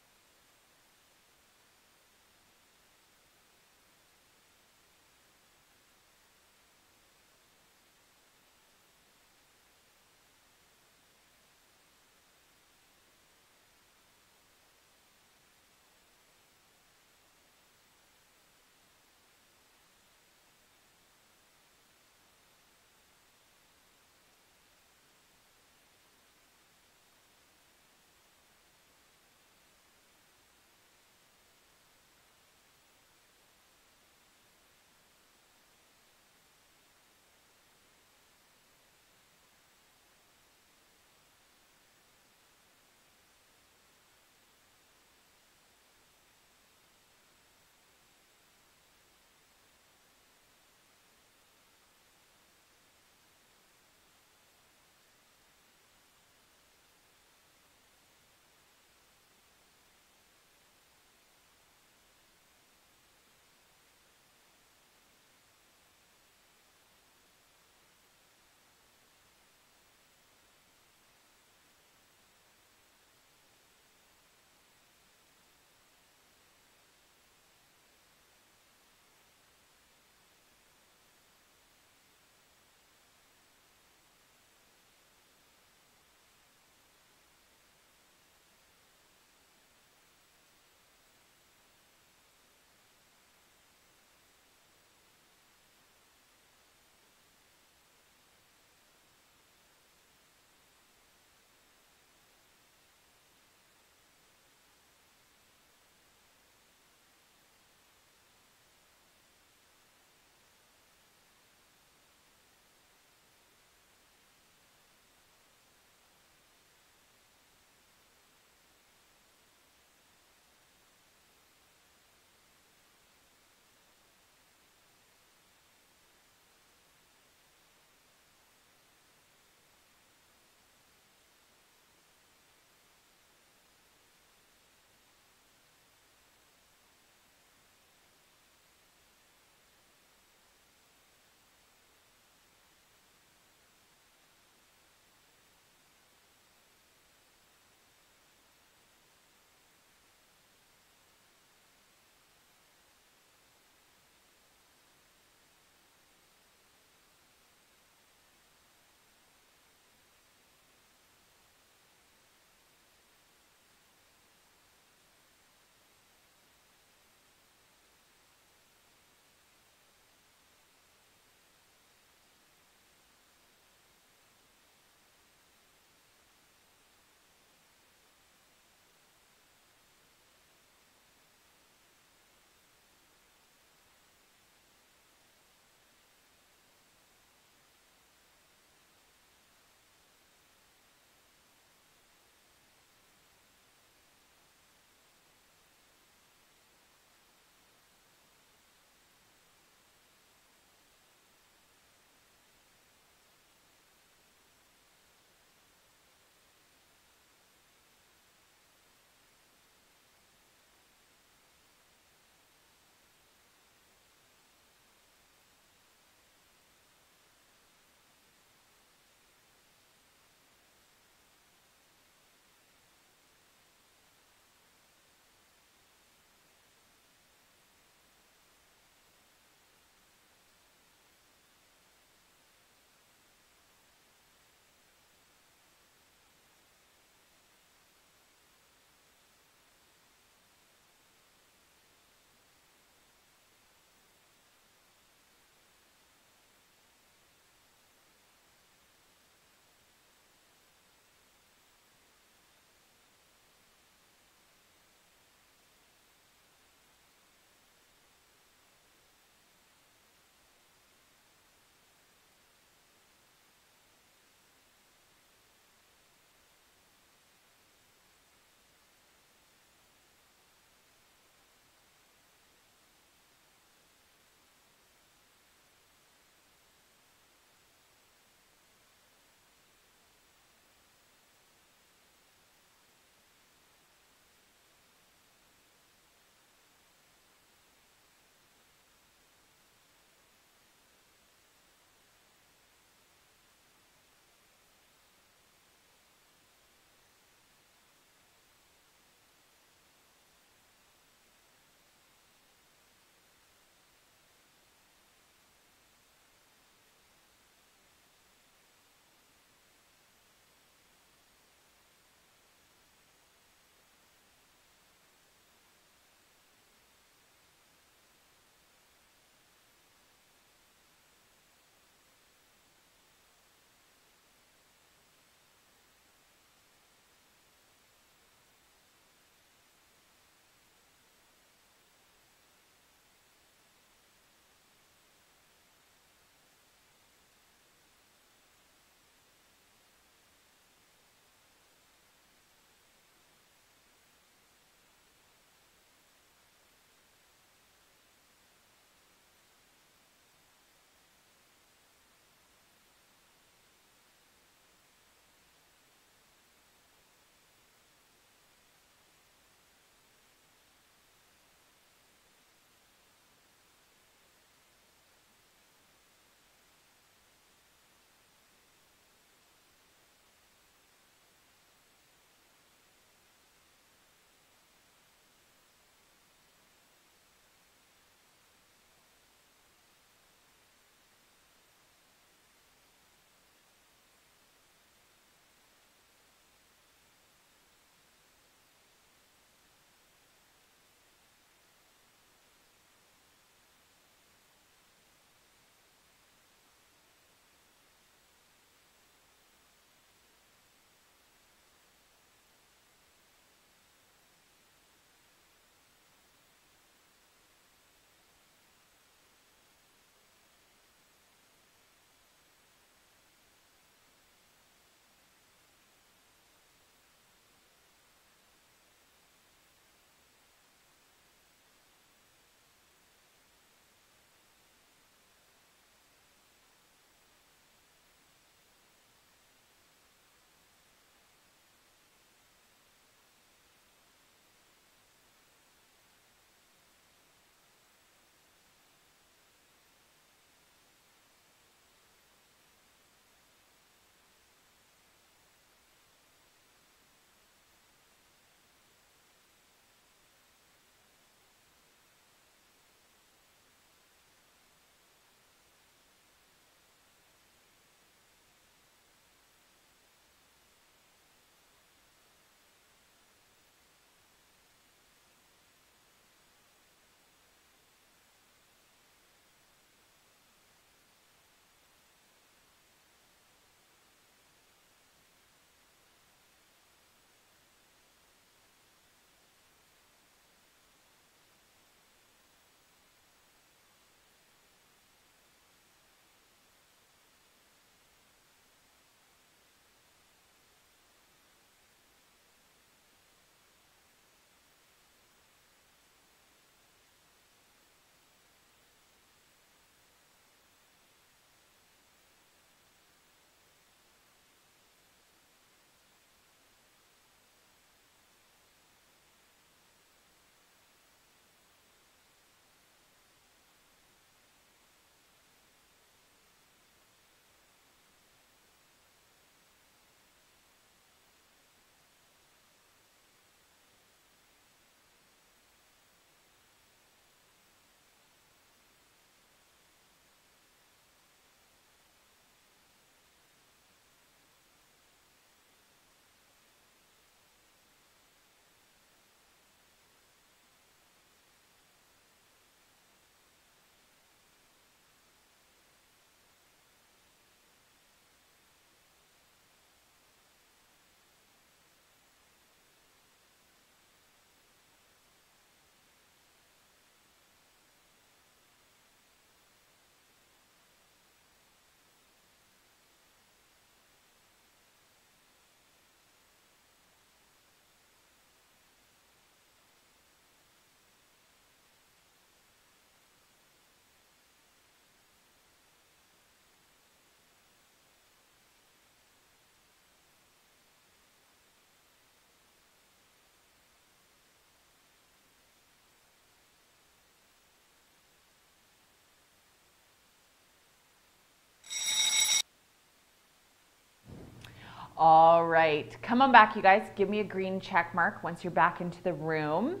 All right, come on back, you guys. Give me a green check mark once you're back into the room.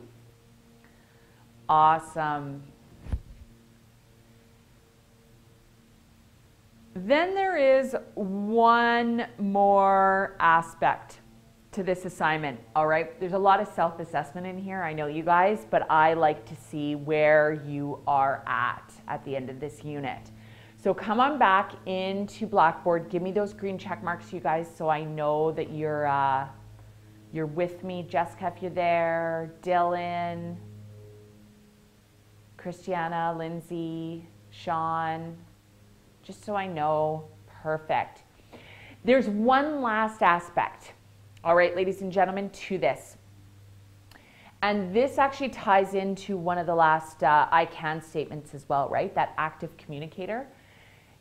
Awesome. Then there is one more aspect to this assignment, all right? There's a lot of self-assessment in here, I know you guys, but I like to see where you are at the end of this unit. So come on back into Blackboard. Give me those green check marks, you guys, so I know that you're with me. Jessica, if you're there, Dylan, Christiana, Lindsay, Sean, just so I know. Perfect. There's one last aspect, all right, ladies and gentlemen, to this. And this actually ties into one of the last I can statements as well, right? That active communicator.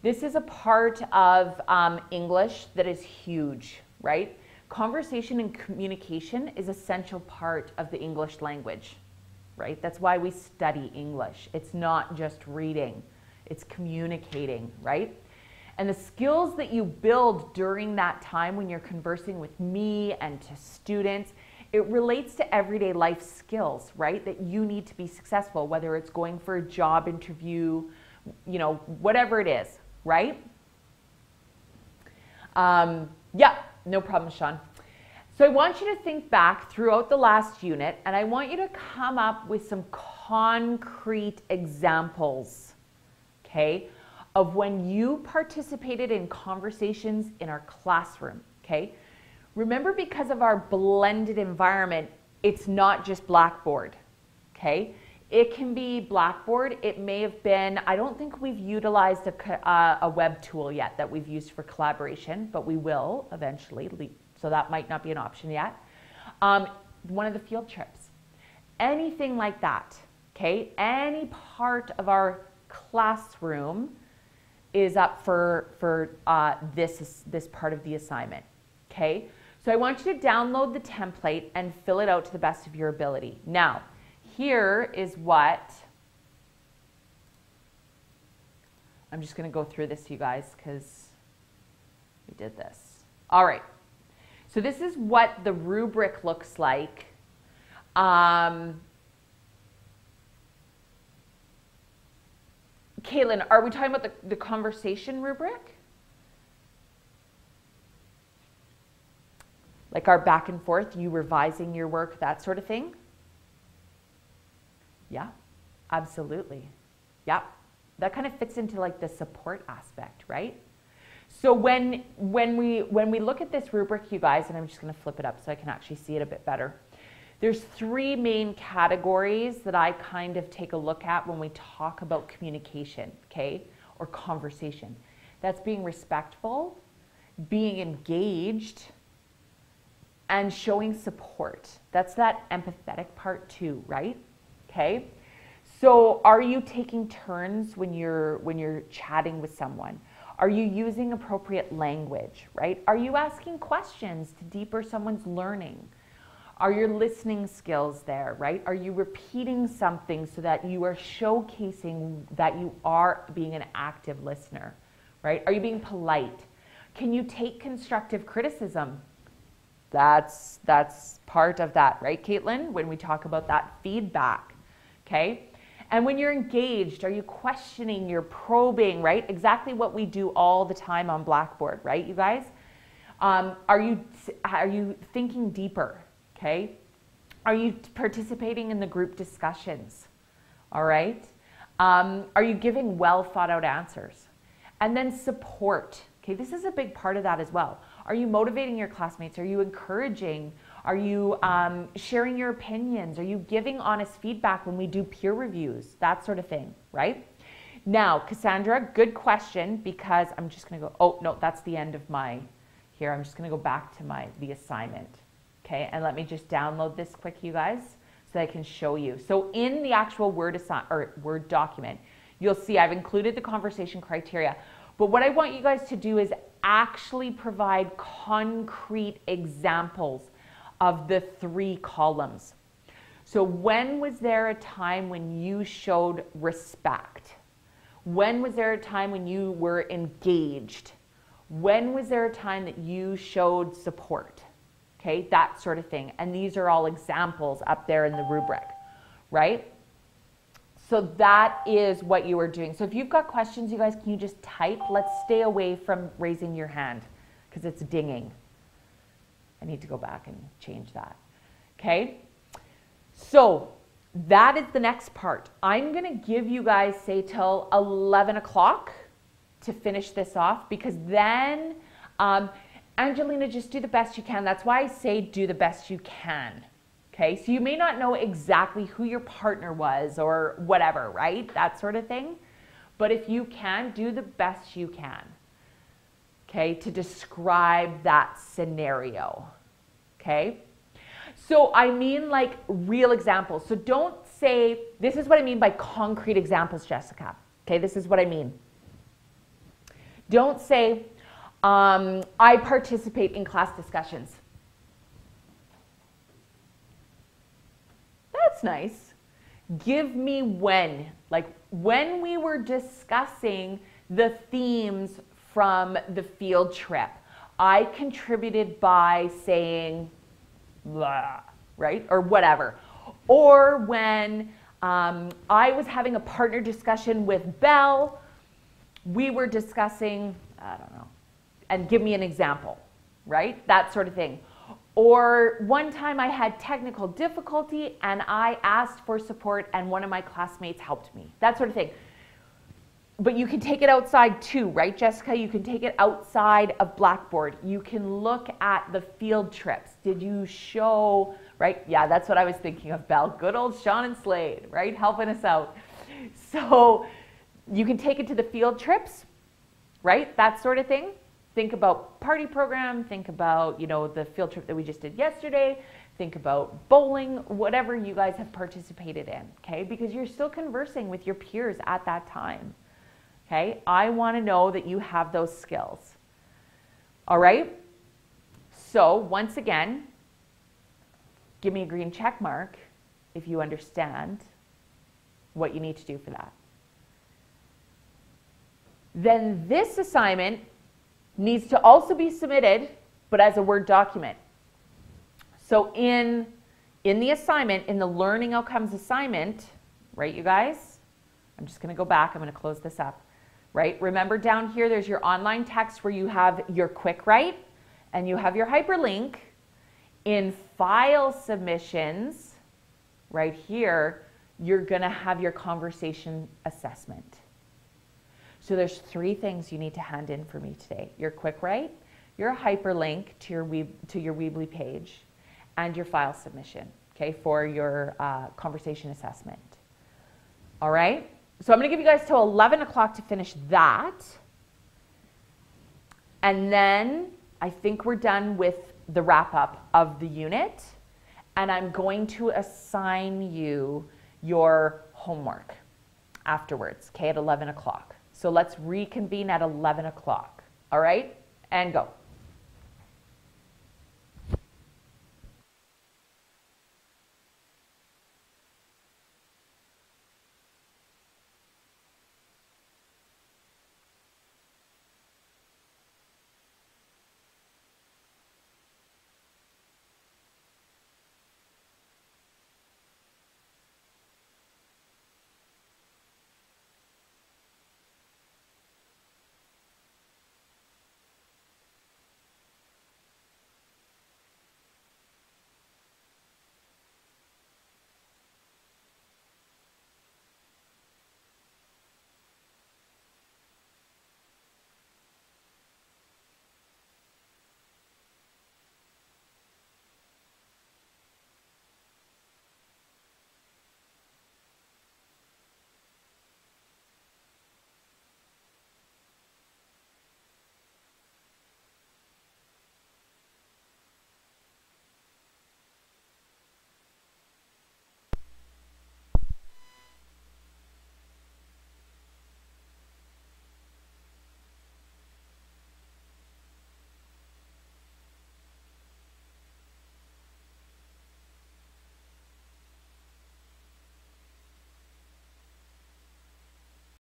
This is a part of English that is huge, right? Conversation and communication is an essential part of the English language, right? That's why we study English. It's not just reading, it's communicating, right? And the skills that you build during that time when you're conversing with me and to students, it relates to everyday life skills, right? That you need to be successful, whether it's going for a job interview, you know, whatever it is, right? Yeah, no problem, Sean. So I want you to think back throughout the last unit, and I want you to come up with some concrete examples, okay, of when you participated in conversations in our classroom, okay? Remember, because of our blended environment, it's not just Blackboard, okay? It can be Blackboard. It may have been, I don't think we've utilized a web tool yet that we've used for collaboration, but we will eventually, so that might not be an option yet. One of the field trips, anything like that, okay? Any part of our classroom is up for this part of the assignment, okay? So I want you to download the template and fill it out to the best of your ability. Now, here is what, I'm just going to go through this, you guys, because we did this. All right. So this is what the rubric looks like. Caitlin, are we talking about the conversation rubric? Like our back and forth, you revising your work, that sort of thing? Yeah, absolutely. Yeah, that kind of fits into like the support aspect, right? So when we look at this rubric, you guys, and I'm just going to flip it up so I can actually see it a bit better. There's three main categories that I kind of take a look at when we talk about communication, okay, or conversation. That's being respectful, being engaged, and showing support. That's that empathetic part too, right? Okay, so are you taking turns when you're chatting with someone? Are you using appropriate language, right? Are you asking questions to deepen someone's learning? Are your listening skills there, right? Are you repeating something so that you are showcasing that you are being an active listener, right? Are you being polite? Can you take constructive criticism? That's part of that, right, Caitlin? When we talk about that feedback. Okay, and when you're engaged, are you questioning, you're probing, right? Exactly what we do all the time on Blackboard, right, you guys? Are you thinking deeper, okay? Are you participating in the group discussions, all right? Are you giving well thought out answers? And then support, okay? This is a big part of that as well. Are you motivating your classmates? Are you encouraging? Are you sharing your opinions? Are you giving honest feedback when we do peer reviews? That sort of thing, right? Now, Cassandra, good question, because I'm just going to go, oh, no, that's the end of here. I'm just going to go back to the assignment, okay? And let me just download this quick, you guys, so I can show you. So in the actual Word document, you'll see I've included the conversation criteria. But what I want you guys to do is actually provide concrete examples of the three columns. So when was there a time when you showed respect? When was there a time when you were engaged? When was there a time that you showed support? Okay, that sort of thing. And these are all examples up there in the rubric, right? So that is what you are doing. So if you've got questions, you guys, can you just type? Let's stay away from raising your hand because it's dinging. I need to go back and change that. Okay, so that is the next part. I'm going to give you guys, say, till 11 o'clock to finish this off, because then, Angelina, just do the best you can. That's why I say do the best you can. Okay, so you may not know exactly who your partner was or whatever, right? That sort of thing. But if you can, do the best you can, okay, to describe that scenario, okay? So I mean like real examples. So don't say, this is what I mean by concrete examples, Jessica. Okay, this is what I mean. Don't say, I participate in class discussions. That's nice. Give me when. Like when we were discussing the themes from the field trip, I contributed by saying, blah, right? Or whatever. Or when I was having a partner discussion with Belle, we were discussing, I don't know, and give me an example, right? That sort of thing. Or one time I had technical difficulty and I asked for support and one of my classmates helped me. That sort of thing. But you can take it outside too, right, Jessica? You can take it outside of Blackboard. You can look at the field trips. Did you show, right? Yeah, that's what I was thinking of, Belle. Good old Sean and Slade, right? Helping us out. So you can take it to the field trips, right? That sort of thing. Think about party program. Think about, you know, the field trip that we just did yesterday. Think about bowling, whatever you guys have participated in, okay? Because you're still conversing with your peers at that time. Okay, I want to know that you have those skills. All right. So once again, give me a green check mark if you understand what you need to do for that. Then this assignment needs to also be submitted, but as a Word document. So in the assignment, in the learning outcomes assignment, right, you guys? I'm just going to go back. I'm going to close this up. Right? Remember down here, there's your online text where you have your quick write and you have your hyperlink. In file submissions, right here, you're going to have your conversation assessment. So there's 3 things you need to hand in for me today. Your quick write, your hyperlink to your Weebly page, and your file submission, okay, for your conversation assessment. All right? So I'm going to give you guys till 11 o'clock to finish that. And then I think we're done with the wrap up of the unit. And I'm going to assign you your homework afterwards, okay, at 11 o'clock. So let's reconvene at 11 o'clock. All right? And go.